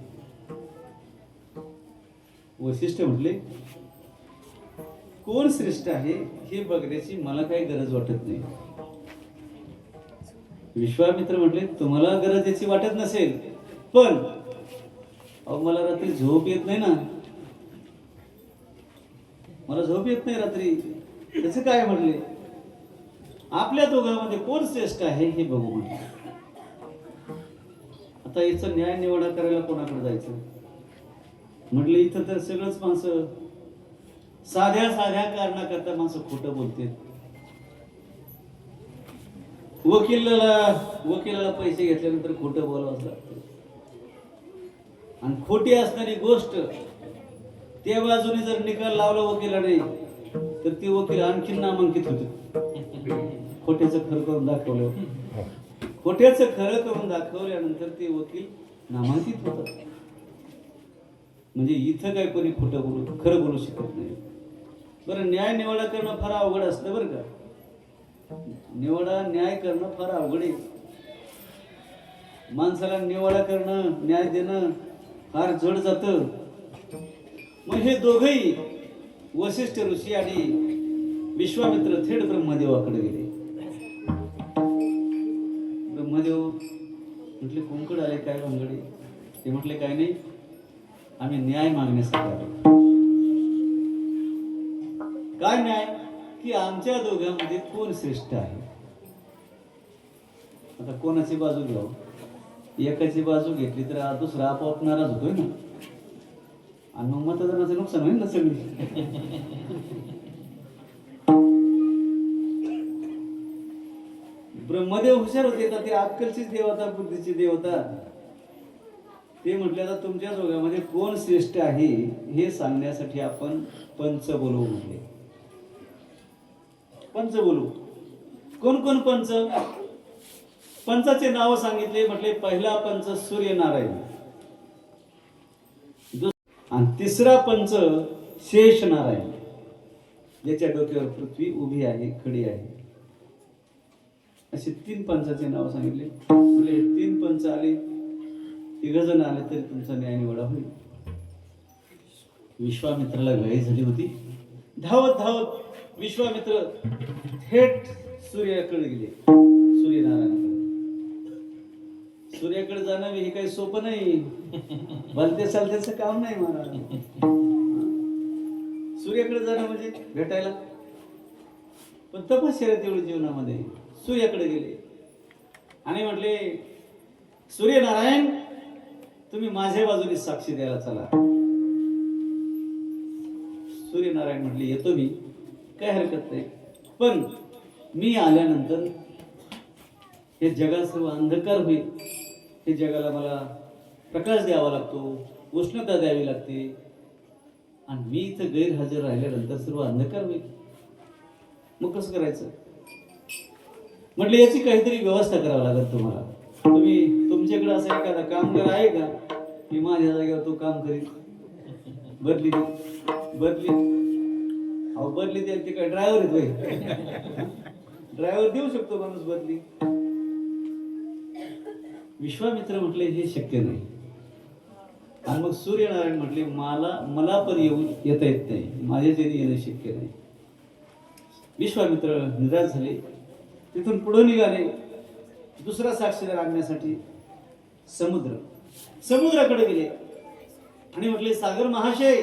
वसिष्ठ म्हटले, कोण श्रेष्ठ आहे हे बघण्याची मला काही गरज वाटत नाही. विश्वामित्र म्हटले, तुम्हाला गरज याची वाटत नसेल, पण अहो मला रात्री झोप येत नाही ना, मला झोप येत नाही रात्री. त्याचं काय म्हटले, आपल्या दोघांमध्ये कोण श्रेष्ठ आहे हे बघू म्हटले. आता याचा न्याय निवाडा करायला कोणाकडे जायचं म्हटलं. इथं तर सगळंच माणसं साध्या साध्या कारणाकरता माणसं खोटं बोलते. वकिलाला पैसे घेतल्यानंतर खोटं बोलावंच लागतं. आणि खोटी असणारी गोष्ट त्या बाजूने जर निकाल लावला वकिलाने तर ते वकील आणखी नामांकित होते. खोट्याचं खरं करून दाखवलं, खोट्याचं खरं करून दाखवल्यानंतर ते वकील नामांकित होतात. म्हणजे इथं काय कोणी खरं बोलू शकत नाही. बरं, न्याय निवाडा करणं फार अवघड असतं बरं का. न्याय करणं फार अवघड आहे. माणसाला निवाडा करणं, न्याय देणं फार जड जातं. मग हे दोघही वसिष्ठ ऋषी आणि विश्वामित्र थेट ब्रह्मदेवाकडे गेले. ब्रह्मदेव म्हटले, कोणकडे आले, काय भानगडे? ते म्हटले, काय नाही, आम्ही न्याय मागण्यासाठी आलो. काय न्याय? की आमच्या दोघांमध्ये कोण श्रेष्ठ आहे. आता कोणाची बाजू घ्याव? एकाची बाजू घेतली तर दुसरा आपोआप नाराज होतोय ना, आणि मग मतदानाचं नुकसान होईल ना सगळी. ब्रह्मदेव हुशार होते, तर ते अक्कलचीच देवता, बुद्धीची देवता. ते म्हटले आता तुमच्या दोघांमध्ये कोण श्रेष्ठ आहे हे सांगण्यासाठी आपण पंच बोलवू म्हटले. पंच बोलू. कोण कोण पंच? पंचाचे नाव सांगितले. म्हटले पहिला पंच सूर्यनारायण, आणि तिसरा पंच शेष नारायण, ज्याच्या डोक्यावर पृथ्वी उभी आहे, खडी आहे. असे 3 पंचाचे नाव सांगितले. म्हणजे 3 पंच आले, 3 जण आले तरी तुमचा न्याय निवडा होईल. विश्वामित्राला घाई झाली होती. धावत धावत विश्वामित्र थेट सूर्याकडे गेले. सूर्यनारायणाकडे. सूर्याकडे जाणं हे काही सोपं नाही. भलते चालत्याचं काम नाही महाराज. सूर्याकडे जाणं म्हणजे भेटायला, पण तपश्चर्या तेवढी जीवनामध्ये. सूर्याकडे गेले आणि म्हटले, सूर्यनारायण तुम्ही माझ्या बाजूने साक्षी द्यायला चला. सूर्यनारायण म्हटले, येतो मी, काय हरकत नाही, पण मी आल्यानंतर हे जगात सर्व अंधकार होईल. हे जगाला मला प्रकाश द्यावा लागतो, उष्णता द्यावी लागते, आणि मी इथं गैरहजर राहिल्यानंतर सर्व अंधकार होईल. मग कसं करायचं? म्हटलं याची काहीतरी व्यवस्था करावी लागेल तुम्हाला. तुमच्याकडे असं एखादा कामगार आहे का की माझ्या जागेवर तो काम करील? बदली अहो बदली द्याल ते काय ड्रायव्हर येतोय? ड्रायव्हर देऊ शकतो माणूस बदली. विश्वामित्र म्हटले हे शक्य नाही. आणि मग सूर्यनारायण म्हटले मला पण येता येत नाही, माझ्याच्याने येणं शक्य नाही. विश्वामित्र निराश झाले. तिथून पुढे निघाले दुसरा साक्षीदार आणण्यासाठी. समुद्राकडे गेले आणि म्हटले, सागर महाशय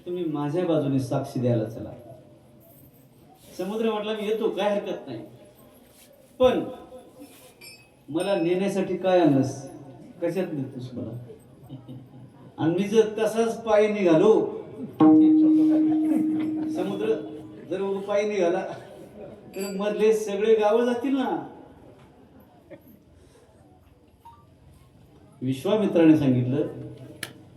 तुम्ही माझ्या बाजूने साक्षी द्यायला चला. समुद्र म्हटला, मी येतो, काय हरकत नाही, पण मला नेण्यासाठी काय आणलंस? कशात नेतोस मला? आणि मी जर तसाच पायी निघालो, समुद्र जर पायी निघाला तर मधले सगळे गाव जातील ना. विश्वामित्राने सांगितलं,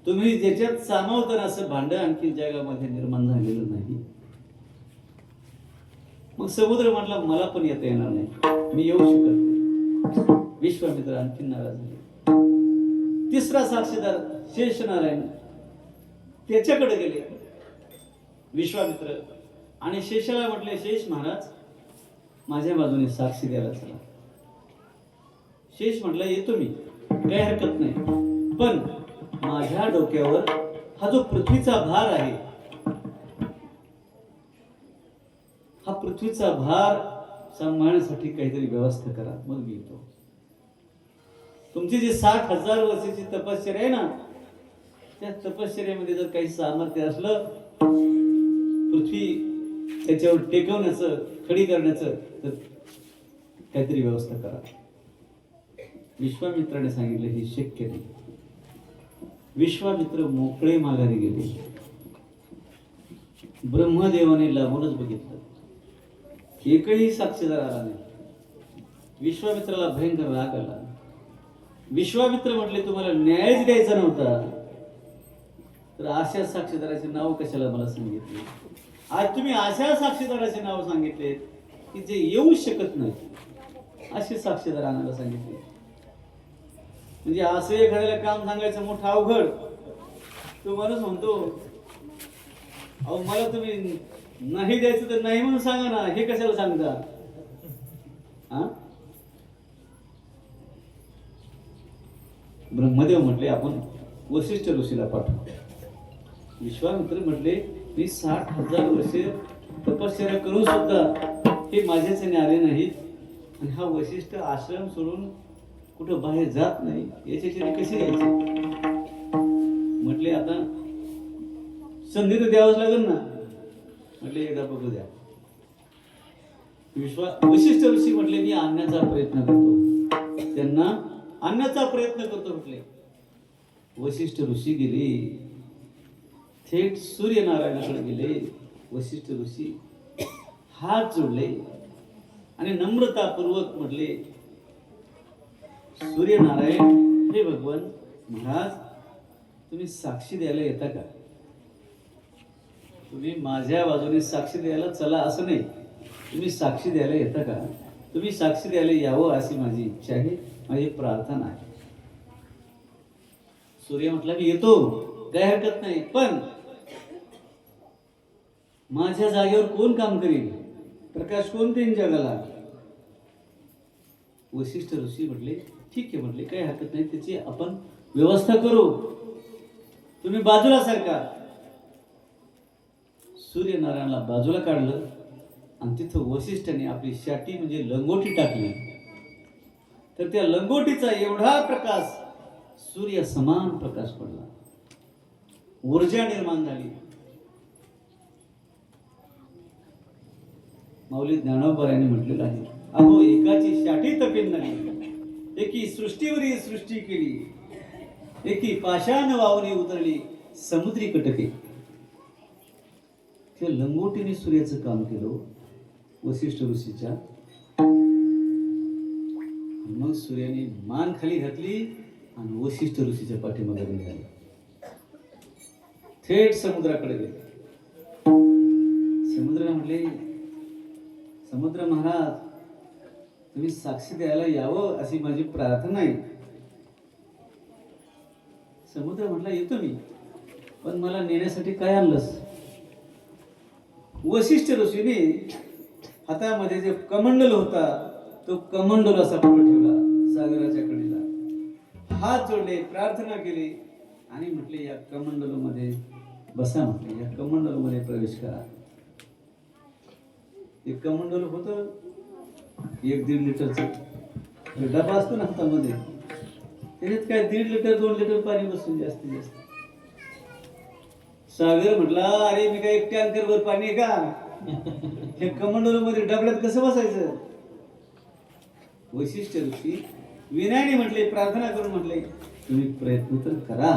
तुम्ही ज्याच्यात सामावताना असं भांड आणखी जगामध्ये निर्माण झालेलं नाही. मग समुद्र म्हटला, मला पण येता येणार नाही, मी येऊ शकत नाही. विश्वामित्र आणखी नाराज झाले. तिसरा साक्षीदार शेषनारायण, त्याच्याकडे गेले विश्वामित्र आणि शेषाला म्हटले, शेष महाराज माझ्या बाजूने साक्षी द्यायला चला. शेष म्हटला, येतो मी, काही हरकत नाही, पण माझ्या डोक्यावर हा जो पृथ्वीचा भार आहे, हा पृथ्वीचा भार सांभाळण्यासाठी काहीतरी व्यवस्था करा, मग मी येतो. तुमची जी 60,000 वर्षाची तपश्चर्या आहे ना, त्या तपश्चर्यामध्ये जर काही सामर्थ्य असलं पृथ्वी त्याच्यावर टेकवण्याचं, खडी करण्याचं, तर काहीतरी व्यवस्था करा. विश्वामित्राने सांगितलं हे शक्य नाही. विश्वामित्र मोकळे माघारी गेले. ब्रह्मदेवाने लागूनच बघितलं, एकही साक्षीदार आला नाही. विश्वामित्राला भयंकर राग आला. विश्वामित्र म्हटले, तुम्हाला न्यायच द्यायचा नव्हता तर अशा साक्षीदाराचे नाव कशाला मला सांगितले? आज तुम्ही अशा साक्षीदाराचे नाव सांगितले की जे येऊ शकत नाही, असे साक्षीदार आणायला सांगितले. म्हणजे असं एखाद्याला काम सांगायचं मोठं अवघड. तो माणूस म्हणतो, अहो मला तुम्ही नाही द्यायचं तर नाही म्हणून सांगा ना, हे कशाला सांगता? हा, ब्रह्मदेव म्हटले, आपण वशिष्ठ ऋषीला पाठवू. विश्वामित्र म्हटले, मी 60,000 वर्षे तपश्चर्या करून सुद्धा हे माझ्याच्याने आले नाहीत, आणि हा वशिष्ठ आश्रम सोडून कुठं बाहेर जात नाही, याच्याच्याने कसे यायचे? म्हटले, आता संधी तर द्यावंच लागेल ना. म्हटले, एकदा बघू द्या. वशिष्ठ ऋषी म्हटले, मी आणण्याचा प्रयत्न करतो, त्यांना आणण्याचा प्रयत्न करतो म्हटले. वशिष्ठ ऋषी गेले, थेट सूर्यनारायणाकडे गेले. वशिष्ठ ऋषी हात जोडले आणि नम्रतापूर्वक म्हटले, सूर्यनारायण हे भगवान, महाराज तुम्ही साक्षी द्यायला येता का? तुम्ही माझ्या बाजूने साक्षी द्यायला चला असं नाही, तुम्ही साक्षी द्यायला येता का? तुम्ही साक्षी द्यायला यावं अशी माझी इच्छा आहे, माझी प्रार्थना आहे. सूर्य म्हटला की येतो, काय हरकत नाही, पण माझ्या जागेवर कोण काम करील? प्रकाश कोण देईन जगाला? वशिष्ठ ऋषी म्हटले ठीक आहे, म्हटले काही हरकत नाही, त्याची आपण व्यवस्था करू, तुम्ही बाजूला सारखा. सूर्यनारायणला बाजूला काढलं आणि तिथं वशिष्ठाने आपली शाटी म्हणजे लंगोटी टाकली. तर त्या लंगोटीचा एवढा प्रकाश, सूर्य समान प्रकाश पडला, ऊर्जा निर्माण झाली. माऊली ज्ञानोबा यांनी म्हटलेलं आहे, अहो एकाची शाटी तपेन नाही, एकी सृष्टीवरी सृष्टी केली, एकी पाषाण वावरी उतरली समुद्री कटके. त्या लंगोटीने सूर्याचं काम केलं वशिष्ठ ऋषीच्या. मग सूर्याने मान खाली घातली आणि वशिष्ठ ऋषीच्या पाठीमागे निघाले, थेट समुद्राकडे गेले. समुद्राला म्हटले, समुद्र महाराज तुम्ही साक्षी द्यायला यावं अशी माझी प्रार्थना आहे. समुद्र म्हटला येतो मी, पण मला नेण्यासाठी काय आणलंस? वशिष्ठ ऋषीने हातामध्ये जे कमंडल होता तो कमंडल असा पुढे ठेवला, सागराच्या कडेला हात जोडले, प्रार्थना केली आणि म्हटले या कमंडलूमध्ये बसा, म्हटले या कमंडलूमध्ये प्रवेश करा. ते कमंडल होतं 1-1.5 लिटरचं डबा असतो ना हातामध्ये, त्याच्यात काय 1.5 लिटर 2 लिटर पाणी बसून जास्तीत जास्त. सागर म्हटला अरे मी काय 1 टँकर वर पाणी आहे का? हे कमंडल मध्ये डबड्यात कसं बसायचं? वशिष्ठ ऋषी विनयाने म्हटले, प्रार्थना करून म्हटले तुम्ही प्रयत्न तर करा.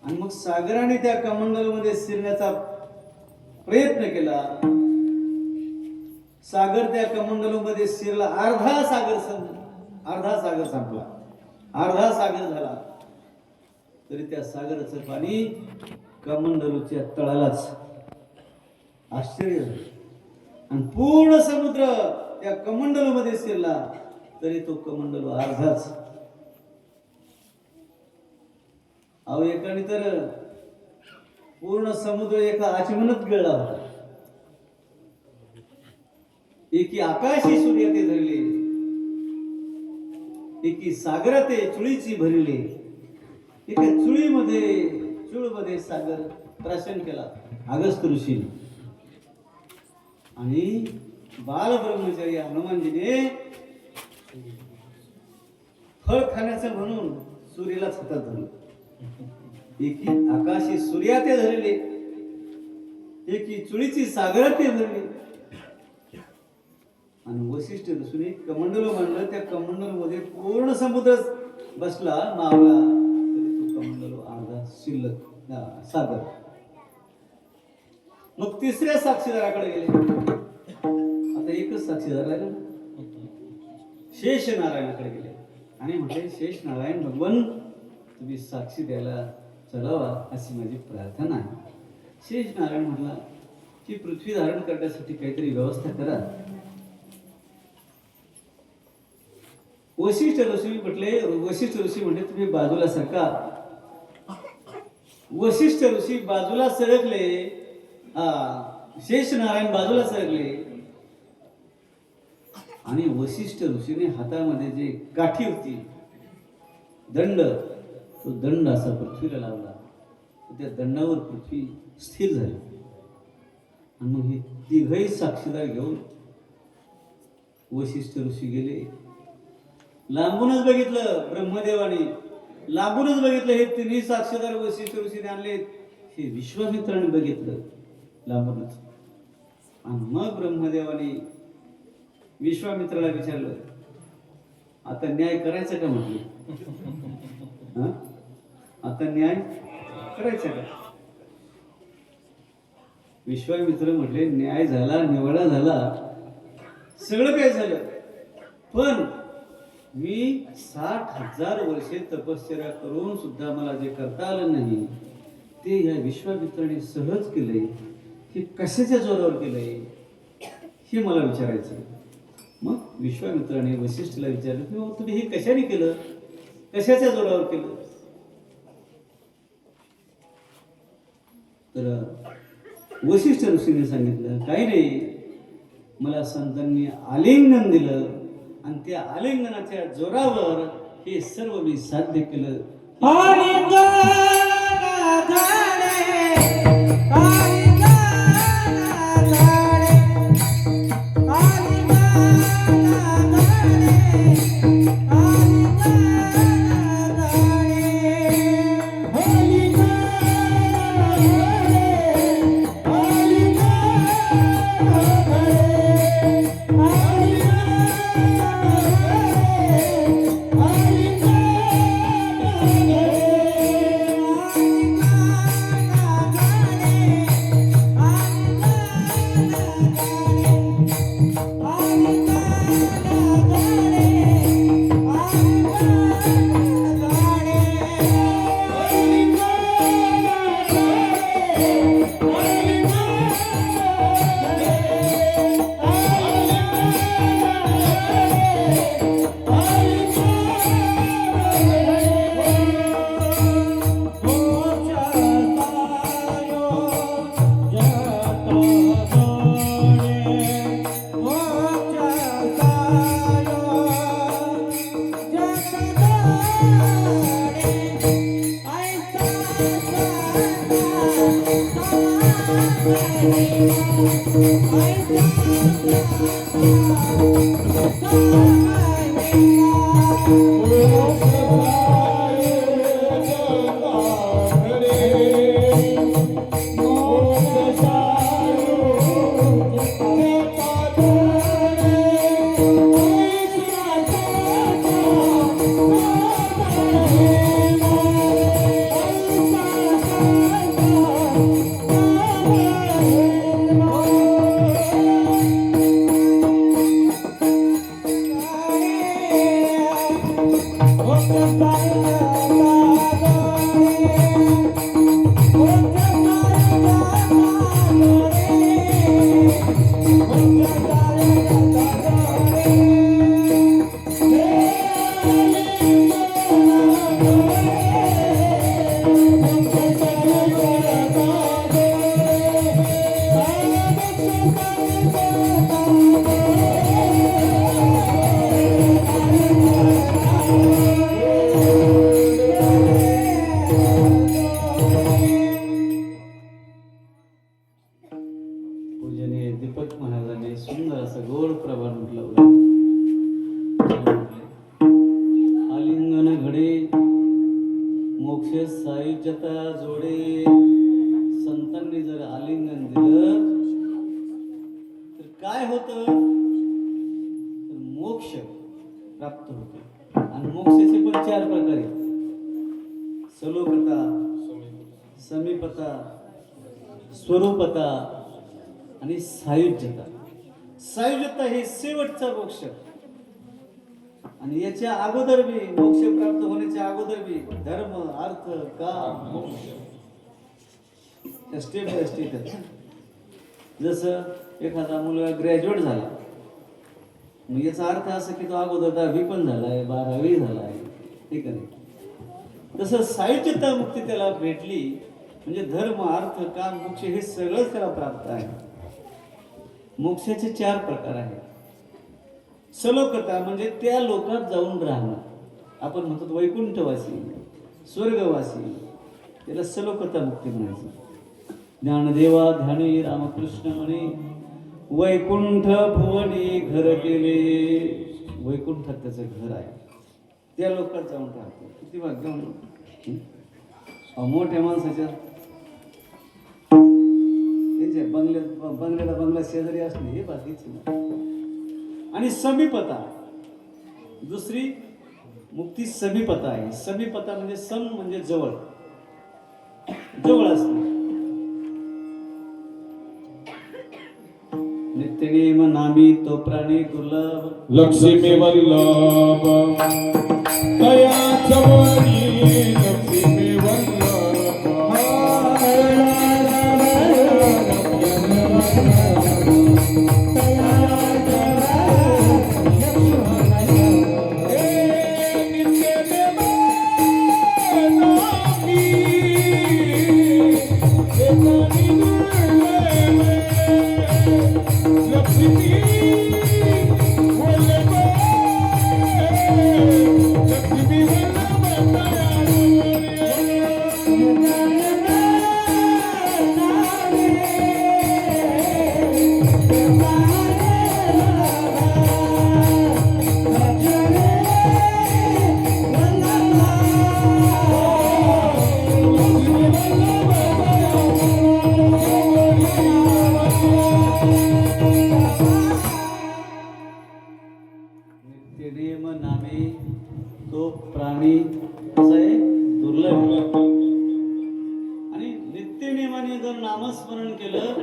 आणि मग सागराने त्या कमंडल मध्ये शिरण्याचा प्रयत्न केला. सागर त्या कमंडलूमध्ये शिरला, अर्धा सागर संपला, अर्धा सागर झाला तरी त्या सागराचं पाणी कमंडलूच्या तळालाच. आश्चर्य झालं. आणि पूर्ण समुद्र त्या कमंडलूमध्ये शिरला तरी तो कमंडलू अर्धाच. अहो एकाने तर पूर्ण समुद्र एका आचमनात गळला होता. एकी आकाशी सूर्य ते धरले, एकी सागरा ते चुळीची भरले, एका चुळमध्ये सागर प्राशन केला अगस्त ऋषीने. आणि बाल ब्रह्मचारी हनुमानजीने फळ खाण्याचं म्हणून सूर्यालाच हातात धरलं. एकी आकाशी सूर्या ते धरले, एकी चुळीची सागरा ते धरले. आणि वशिष्ठ ऋषीने कमंडल मांडलं, त्या कमंडल मध्ये पूर्ण समुद्र बसला मावला तरी तो कमंडल अर्धा शिल्लक सागर. मग तिसऱ्या साक्षीदाराकडे गेले. आता एकच साक्षीदार राहिला, शेष नारायणाकडे गेले आणि म्हटले शेष नारायण भगवान तुम्ही साक्षी द्यायला चलावा अशी माझी प्रार्थना आहे. शेष नारायण म्हटला की पृथ्वी धारण करण्यासाठी काहीतरी व्यवस्था करा. वशिष्ठ ऋषी म्हटले तुम्ही बाजूला सरका. वशिष्ठ ऋषी बाजूला सरकले, शेष नारायण बाजूला सरकले आणि वशिष्ठ ऋषीने हातामध्ये जे काठी होती दंड, तो दंड असा पृथ्वीला लावला. त्या दंडावर पृथ्वी स्थिर झाली. आणि मग हे तिघही साक्षीदार घेऊन वशिष्ठ ऋषी गेले. लांबूनच बघितलं ब्रह्मदेवाने, लांबूनच बघितलं हे तिन्ही साक्षीदार वशिष्ठ ऋषीने आणले. हे विश्वामित्राने बघितलं लांबूनच. आणि मग ब्रह्मदेवाने विश्वामित्राला विचारलं आता न्याय करायचा का? म्हटलं आता न्याय करायचा का? विश्वामित्र म्हटले न्याय झाला, निवाडा झाला, सगळं काय झालं, पण मी 60,000 वर्षे तपश्चर्या करून सुद्धा मला जे करता आलं नाही ते या विश्वामित्राने सहज केलंय. हे कशाच्या जोरावर केलंय हे मला विचारायचं. मग विश्वामित्राने वसिष्ठला विचारलं की "बाबा, तुम्ही हे कशाने केलं, कशाच्या जोरावर केलं?" तर वसिष्ठ ऋषीने सांगितलं काही नाही, मला संतांनी आलिंगन दिलं आणि त्या आलिंगनाच्या जोरावर हे सर्व मी साध्य केलं. पूजनीय दीपक महाराजांनी सुंदर असं गोड प्रभात म्हटलं. आलिंगन घडे मोक्ष सायुज्यता जोडे. संतांनी जर आलिंगन दिलं तर काय होतं, तर मोक्ष प्राप्त होतो. आणि मोक्षाचे पण 4 प्रकार आहेत: सलोकता, समीपता, स्वरूपता आणि सायुज्यता. सायुज्यता हे शेवटचा मोक्ष. आणि याच्या अगोदर बी मोक्ष प्राप्त होण्याच्या अगोदर बी धर्म, अर्थ, काम, मोक्ष स्टेप बाय स्टेप. जसं एखादा मुलगा ग्रॅज्युएट झाला, मग याचा अर्थ असा की तो अगोदर 10वी पण झालाय, 12वी झालाय, ठीक आहे. तसं सायुज्यता मुक्ती त्याला भेटली म्हणजे धर्म, अर्थ, काम, मोक्ष हे सगळंच त्याला प्राप्त आहे. मोक्षाचे 4 प्रकार आहेत. सलोकता म्हणजे त्या लोकात जाऊन राहणं. आपण म्हणतो वैकुंठवासी, स्वर्गवासी, त्याला सलोकता मुक्ती म्हणायचं. ज्ञानदेवा ध्यानी रामकृष्ण म्हणे, वैकुंठ भुवनी घर केले. वैकुंठात त्याचं घर आहे, त्या लोकात जाऊन राहतो. किती भाग्य मोठ्या माणसाच्या त्यांच्या बंगल्याला बंगला शेजारी असणे हे बाकीच नाही. आणि समीपता, दुसरी मुक्ती समीपता आहे. समीपता म्हणजे सम म्हणजे जवळ, जवळ असणे. नित्यनेम नामी तो प्राणी दुर्लभ लक्ष्मी वल्लभ तयाच वरी लक्ष्मी वल्लभ नित्यनेम नामे तो प्राणी कसा आहे दुर्लभ. आणि नित्यनेमाने जर नामस्मरण केलं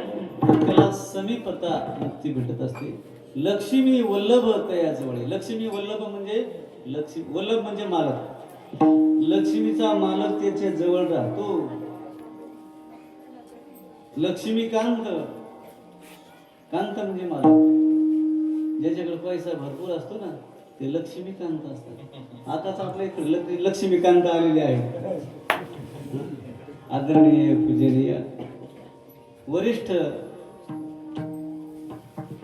तर त्याला समीपता मुक्ती भेटत असते. लक्ष्मी वल्लभ तयाजवळ. लक्ष्मी वल्लभ म्हणजे लक्ष्मी वल्लभ म्हणजे मालक. लक्ष्मीचा मालक त्याच्या जवळ राहतो. लक्ष्मीकांत कांत म्हणजे मालक. ज्याच्याकडे पैसा भरपूर असतो ना ते लक्ष्मीकांत असतात. आताच आपल्या इकडे लक्ष्मीकांत आलेले आहेत. आदरणीय पूजनीय वरिष्ठ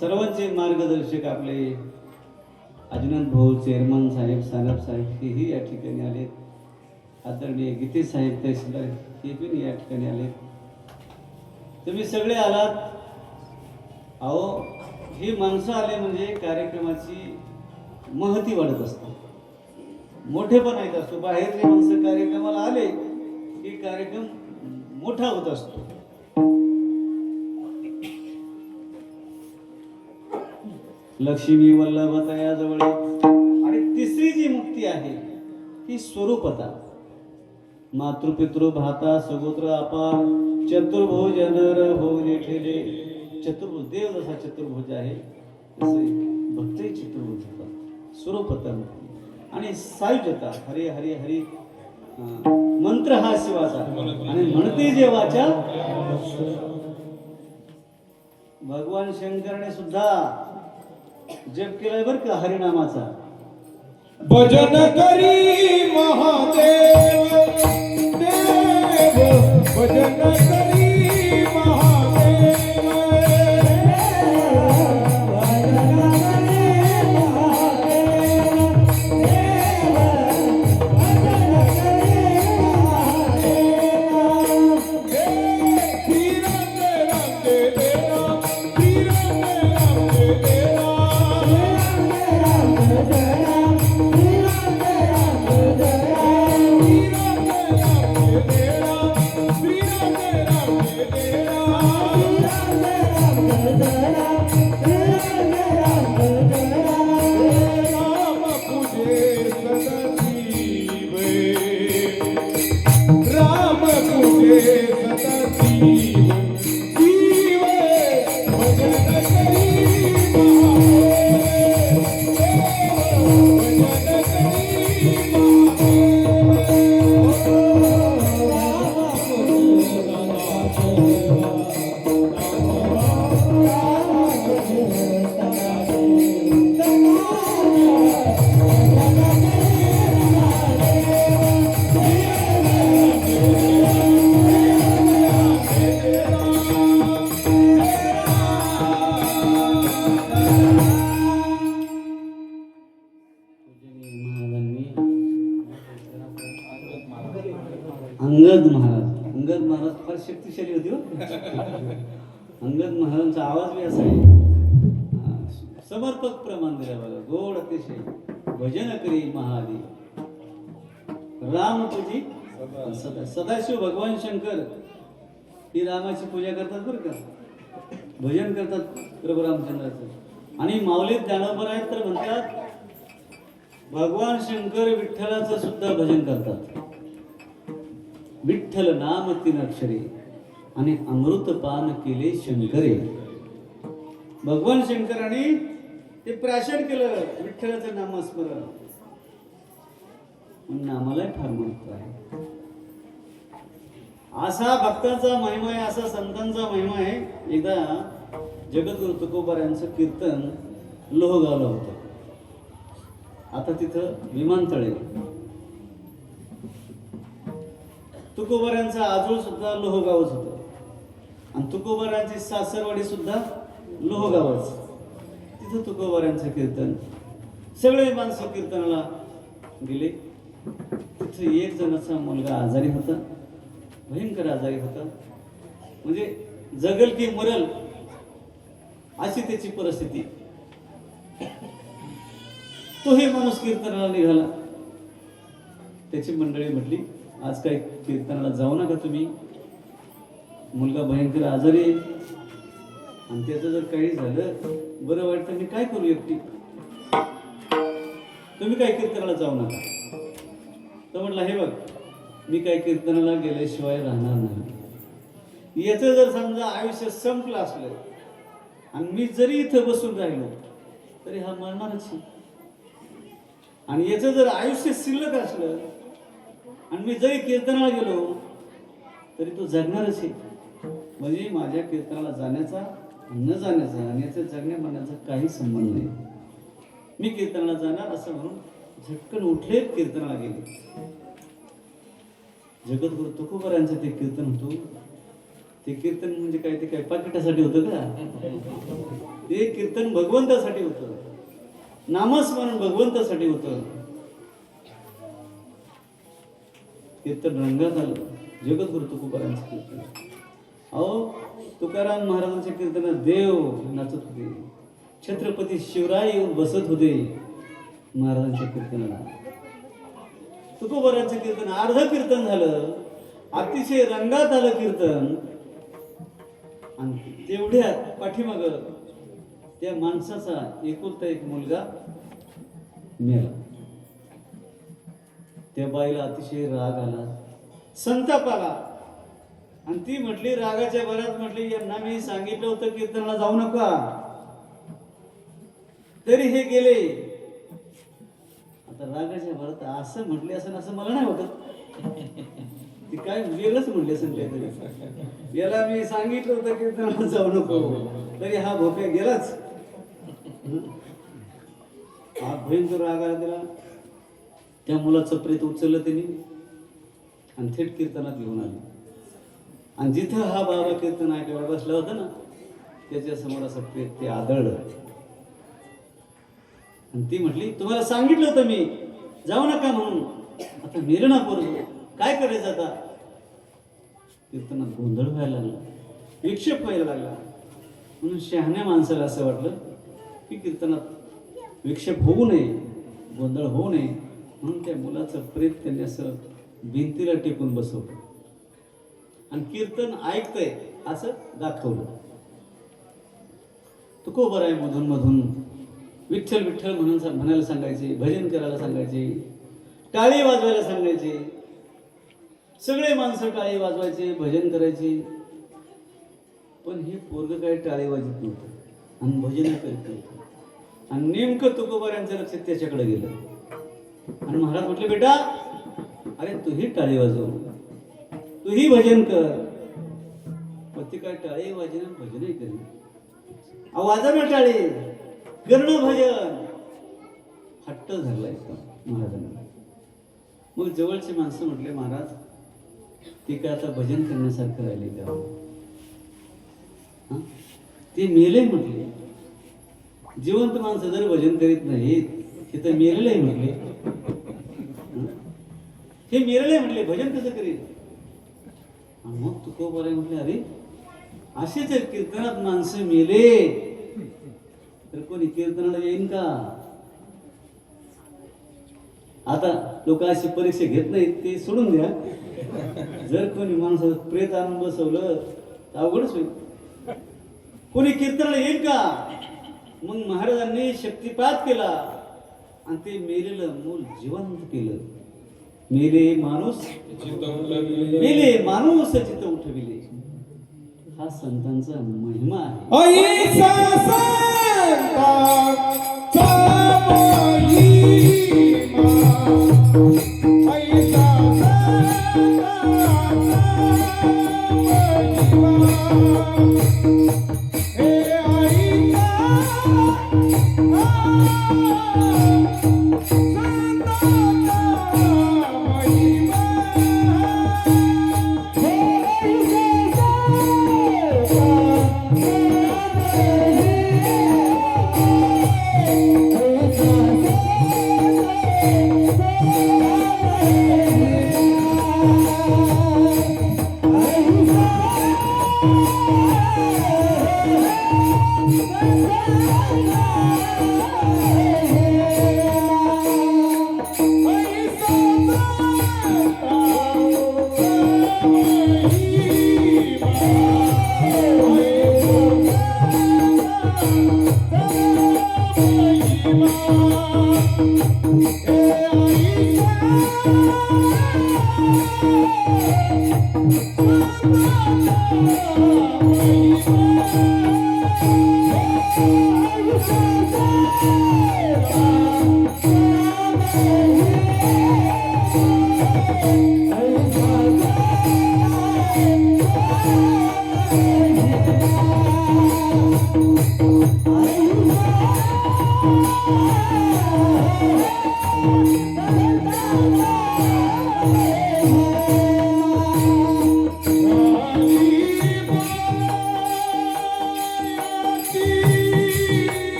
सर्वांचे मार्गदर्शक आपले अजिनाथ भाऊ चेअरमन साहेब सानप साहेब हेही या ठिकाणी आलेत. आदरणीय गीते साहेब तहसीलदार हे पण या ठिकाणी आलेत. तुम्ही सगळे आलात. अहो ही माणसं आले म्हणजे कार्यक्रमाची महती वाढत असते. मोठेपणा येत असतो. बाहेरचे माणसं कार्यक्रमाला आले की कार्यक्रम मोठा होत असतो. लक्ष्मी वल्लभता जवळ. आणि तिसरी जी मुक्ती आहे ती स्वरूपता. मातृपितृ भाता सगोत्र अपार चतुर्भुज नर हो ठेले. चतुर्भुज देव जसा चतुर्भुज आहे तसे भक्तही चतुर्भुज होतात. स्वरूपता मुक्ती आणि सायुज्यता. हरे हरे हरी मंत्र हा शिवाचा. आणि म्हणते जे वाचा भगवान शंकराने सुद्धा जप केलाय बर का हरिनामाचा. भजन करी महादेव देव भजन करी महादेव अंगद महाराज फार शक्तिशाली होते हो. अंगद महाराजांचा आवाज बी असा आहे. समर्पक प्रमाण दिला बघा. गोड अतिशय. भजन करी महादेव राम तुझी सदाशिव भगवान शंकर ही रामाची पूजा करतात बरं का. भजन करतात प्रभू रामचंद्राचं. आणि माऊलीत ज्ञानोबर आहेत तर म्हणतात भगवान शंकर विठ्ठलाचं सुद्धा भजन करतात. विठ्ठल नाम तीन अक्षरे आणि अमृत पान केले शंकरे. भगवान शंकरांनी ते प्राशन केलं विठ्ठलाचं नामस्मरण. म्हणून आम्हालाही फार महत्व आहे. असा भक्तांचा महिमा आहे, असा संतांचा महिमा आहे. एकदा जगद्गुरु तुकोबारायांचं कीर्तन लोहगावला होतं. आता तिथं विमानतळ आहे. तुकोबारायांचं आजोळ सुद्धा लोहगावच होतं आणि तुकोबारायांची सासरवाडी सुद्धा लोहगावच. तिथं तुकोबारायांचं कीर्तन, सगळे माणसं कीर्तनाला गेले. तिथं एक जणाचा मुलगा आजारी होता, भयंकर आजारी होता. म्हणजे जगल की मरल अशी त्याची परिस्थिती. तोही माणूस कीर्तनाला निघाला. त्याची मंडळी म्हटली, आज काही कीर्तनाला जाऊ नका तुम्ही, मुलगा भयंकर आजारी आहे आणि त्याचं जर काही झालं बरं वाईट तर मी काय करू एकटी, तुम्ही काही कीर्तनाला जाऊ नका. तर म्हटलं, हे बघ, मी काही कीर्तनाला गेल्याशिवाय राहणार नाही. याचं जर समजा आयुष्य संपलं असलं आणि मी जरी इथं बसून राहिलो तरी हा मरणारच. आणि याचं जर आयुष्य शिल्लक असलं आणि मी जरी कीर्तनाला गेलो तरी तो जगणारच आहे. म्हणजे माझ्या कीर्तनाला जाण्याचा न जाण्याचा आणि याचा जगण्या मरण्याचा काही संबंध नाही. मी कीर्तनाला जाणार असं म्हणून झटकन उठले, कीर्तनाला गेले. जगद्गुरु तुकोबारायांचं ते कीर्तन होतं. ते कीर्तन म्हणजे काय, ते काय पाकिटासाठी होतं का? ते कीर्तन भगवंतासाठी होतं, नामस्मरण भगवंतासाठी होतं. कीर्तन रंगात आलं. जगद्गुरु तुकोबारायांचं कीर्तन. अहो, तुकाराम महाराजांच्या कीर्तनात देव नाचत होते, छत्रपती शिवराय येऊन बसत होते महाराजांच्या कीर्तनाला. तुकोबारायांचं कीर्तन अर्ध कीर्तन झालं, अतिशय रंगात आलं कीर्तन. आणि तेवढ्यात पाठीमाग त्या माणसाचा एकुलता एक मुलगा मेला. त्या बाईला अतिशय राग आला, संताप आला. आणि ती म्हटली रागाच्या भरात म्हटली, यांना मी सांगितलं होतं कीर्तनाला जाऊ नका, तरी हे गेले. आता रागाच्या भरात असं म्हटले असं मला नाही वाटत. ती काय वेगळंच म्हटली असेल काहीतरी. याला मी सांगितलं होतं कीर्तनाला जाऊ नको, तरी हा भोक्या गेलाच. हा भयंकर राग आला त्याला. त्या मुलाचं प्रेत उचललं त्यांनी आणि थेट कीर्तनात घेऊन आले. आणि जिथं हा बाबा कीर्तन ऐकायला बसला होता ना, त्याच्या समोर असं प्रेत ते आदळलं. आणि ती म्हटली, तुम्हाला सांगितलं होतं मी जाऊ नका म्हणून, आता मेलं ना पोरगं, काय करायचं आता? कीर्तनात गोंधळ व्हायला लागला, विक्षेप व्हायला लागला. म्हणून शहाण्या माणसाला असं वाटलं की कीर्तनात विक्षेप होऊ नये, गोंधळ होऊ नये, म्हणून त्या मुलाचं प्रेत त्यांनी असं भिंतीला टेकून बसवलं आणि कीर्तन ऐकतंय असं दाखवलं. तुकोबाराय मधून मधून विठ्ठल विठ्ठल म्हणून म्हणायला सांगायचे, भजन करायला सांगायचे, टाळी वाजवायला सांगायचे. सगळे माणसं टाळी वाजवायचे, भजन करायचे. पण हे पोरग काही टाळी वाजत नव्हतं आणि भजन करीत नव्हतं. आणि नेमकं तुकोबारायांचं लक्ष त्याच्याकडे गेलं आणि महाराज म्हटले, बेटा अरे तूही टाळी वाजव, तूही भजन कर. पण ती काय टाळी वाजन भजनही करी. वाजा ना टाळी, करणं भजन. हट्ट झाला एकदम महाराजांना. मग जवळचे माणसं म्हटले, महाराज ते काय आता भजन करण्यासारखं राहिले का? ते मेले म्हटले. जिवंत माणसं जर भजन करीत नाहीत हे तर मेलेले म्हटले. हे मेलेले म्हटले, भजन कसं करीत? मग तुकोबाराय म्हटले, अरे असेच कीर्तनात माणसं मेले तर कोणी कीर्तनाला येईन का? आता लोक अशी परीक्षा घेत नाहीत, ते सोडून द्या. जर कोणी माणसाचं प्रेत आणून बसवलं तर अवघडच होईल. कोणी कीर्तनाला येईल का? मग महाराजांनी शक्तिपात केला आणि ते मेलेलं मूल जिवंत केलं. मेले माणूस चित्त उठविले. हा संतांचा महिमा आहे. ऐसा संतांचा महिमा, ऐसा संतांचा महिमा, हे ऐसा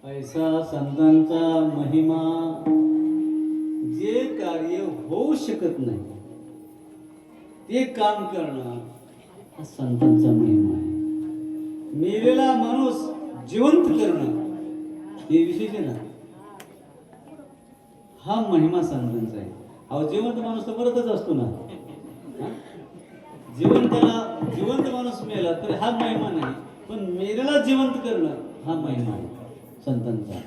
ऐसा संतांचा महिमा, जे कार्य होऊ शकत नाही ते काम करणं हा संतांचा महिमा आहे. मेलेला माणूस जिवंत करणं हे विशेष आहे ना, हा महिमा संतांचा आहे. अहो जिवंत माणूस तर परतच असतो ना, जिवंत माणूस मेला तर हा महिमा नाही, पण मेलेला जिवंत करणं हा महिमा आहे संतांचा.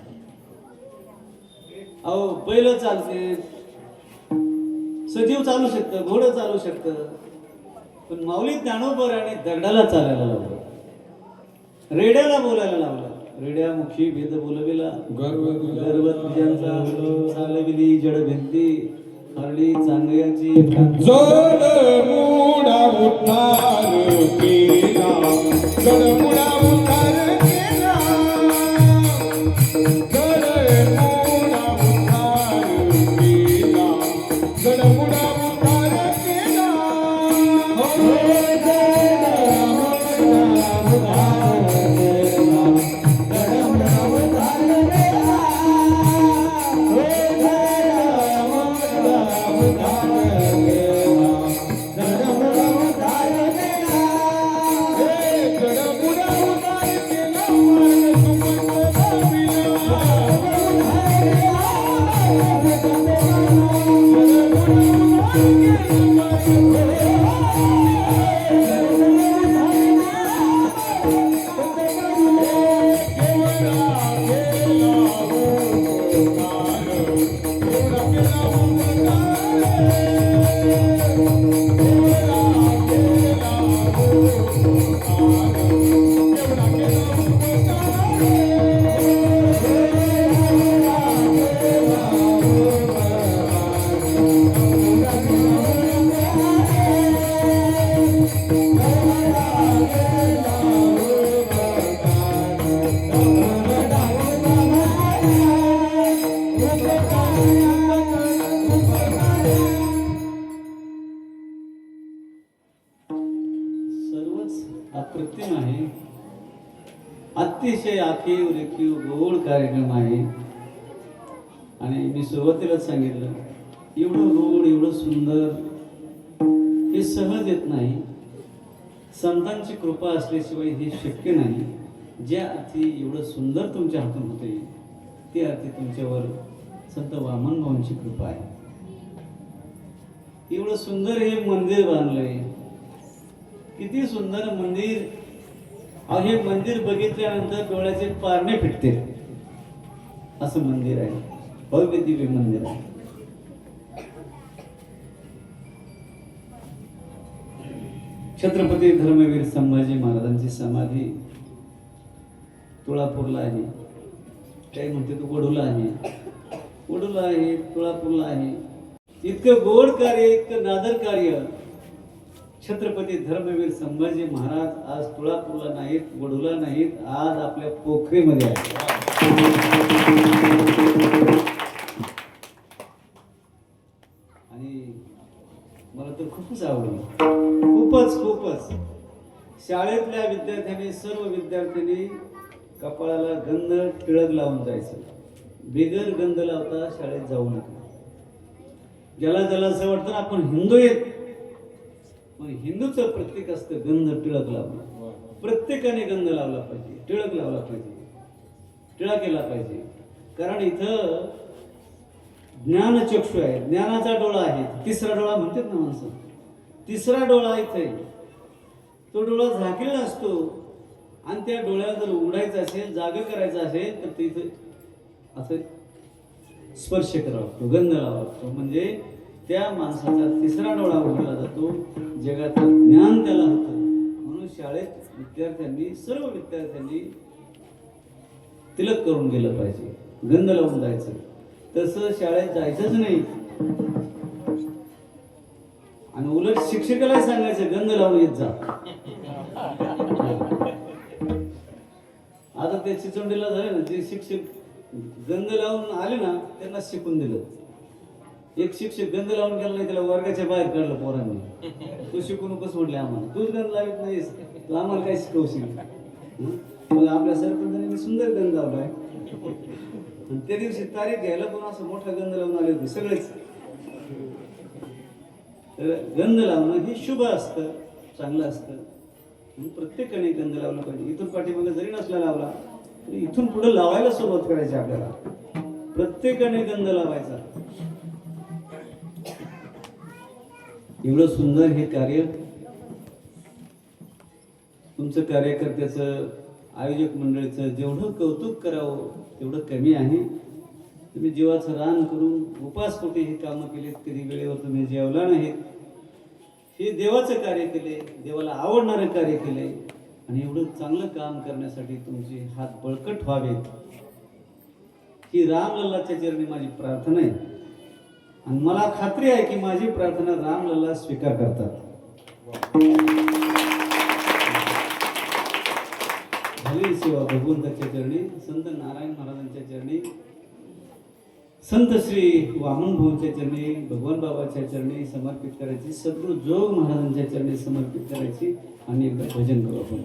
अहो बैल चालते, सजीव चालू शकतं, घोडं चालू शकतं, पण माऊली ज्ञानोबराने दगडाला चालायला लावलं, रेड्याला बोलायला लावलं. रेड्या मुखी भेद बोलविला, गर्व तुझ्यांचा चालविली जड भिंती, हरली चांगयाची जड मुडा उद्धार केला, जड मुडा उद्धार केला, जड मुडा उद्धार केला, जड मुडा उद्धार केला, हो जड मुडा उद्धार केला. सर्वच अप्रतिम आहे. अतिशय आखीव रेखीव गोड कार्यक्रम आहे. आणि मी सुरुवातीलाच सांगितलं, एवढं गोड एवढं सुंदर हे सहज येत नाही. संतांची कृपा असल्याशिवाय हे शक्य नाही. ज्या अर्थी एवढं सुंदर तुमच्या हातून होते ते अर्थी तुमच्यावर संत वामन भाऊंची कृपा आहे. एवढं सुंदर हे मंदिर बांधलंय, किती सुंदर मंदिर. हे मंदिर बघितल्यानंतर डोळ्याचे पारणे फिटते असं मंदिर आहे. भव्य दिव्य मंदिर आहे. छत्रपती धर्मवीर संभाजी महाराजांची समाधी तुळापूरला आहे. काही म्हणते तो वडूला आहे, वडूला आहे, तुळापूरला आहे. इतकं गोड कार्य, इतकं नादर कार्य छत्रपती धर्मवीर संभाजी महाराज आज तुळापूरला नाहीत, वडूला नाहीत, आज आपल्या पोखरीमध्ये आहेत. आणि मला तर खूपच आवडलं, खूपच. शाळेतल्या विद्यार्थ्यांनी, सर्व विद्यार्थ्यांनी कपाळाला गंध टिळक लावून जायचं. बिगर गंध लावता शाळेत जाऊ नका. ज्याला असं वाटतं आपण हिंदू आहेत, पण हिंदूचं प्रतीक असतं गंध टिळक लावणं. प्रत्येकाने गंध लावला पाहिजे, टिळक लावला पाहिजे, टिळा केला पाहिजे. कारण इथं ज्ञानचक्षु आहे, ज्ञानाचा डोळा आहे. तिसरा डोळा म्हणतात ना माणसं, तिसरा डोळा इथे. तो डोळा झाकलेला असतो आणि त्या डोळ्याला जर उघडायचं असेल, जागा करायचं असेल तर तिथे असं स्पर्श करावा लागतो, गंध लावा लागतो. म्हणजे त्या माणसाचा तिसरा डोळा उघडला जातो, जगाचं ज्ञान त्याला होतं. म्हणून शाळेत विद्यार्थ्यांनी, सर्व विद्यार्थ्यांनी तिलक करून गेलं पाहिजे, गंध लावून जायचं. तसं शाळेत जायचंच नाही. आणि उलट शिक्षकाला सांगायचं गंध लावून येत जा. आता ते चिचोंडीला झाले ना, जे शिक्षक गंध लावून आले ना त्यांना शिकून दिलं. एक शिक्षक गंध लावून गेला नाही, त्याला वर्गाच्या बाहेर काढलं पोरांनी. तू शिकू नकोस म्हटले आम्हाला, तूच गंध लावित नाहीस, तू आम्हाला काय शिकवशील. मग आपल्या सरपंचाने सुंदर गंध लावलाय. आणि त्या दिवशी तारीख घ्यायला पण असं मोठा गंध लावून आले होते सगळेच. तर गंध लावणं हे शुभ असतं, चांगलं असतं. प्रत्येकाने गंध लावला पाहिजे. इथून पाठीमागे जरी नसला लावला तरी इथून पुढे लावायला सुरुवात करायची आपल्याला. प्रत्येकाने गंध लावायचा. एवढं सुंदर हे कार्य, तुमचं कार्यकर्त्याचं, आयोजक मंडळीचं जेवढं कौतुक करावं तेवढं कमी आहे. तुम्ही जीवाचं रान करून उपासपोटी हे कामं केलीत, कधी वेळेवर तुम्ही जेवला नाहीत. हे देवाचं कार्य केले, देवाला आवडणारं कार्य केले. आणि एवढं चांगलं काम करण्यासाठी तुमचे हात बळकट व्हावेत ही रामलल्लाच्या चरणी माझी प्रार्थना आहे. आणि मला खात्री आहे की माझी प्रार्थना रामलल्ला स्वीकार करतात. भली सेवा भगवंताच्या चरणी, संत नारायण महाराजांच्या चरणी, संत श्री वामन भाऊंच्या चरणी, भगवान बाबाच्या चरणी समर्पित करायची, सद्गुरू जोग महाराजांच्या चरणी समर्पित करायची. आणि एकदा भजन करू आपण.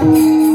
Thank you.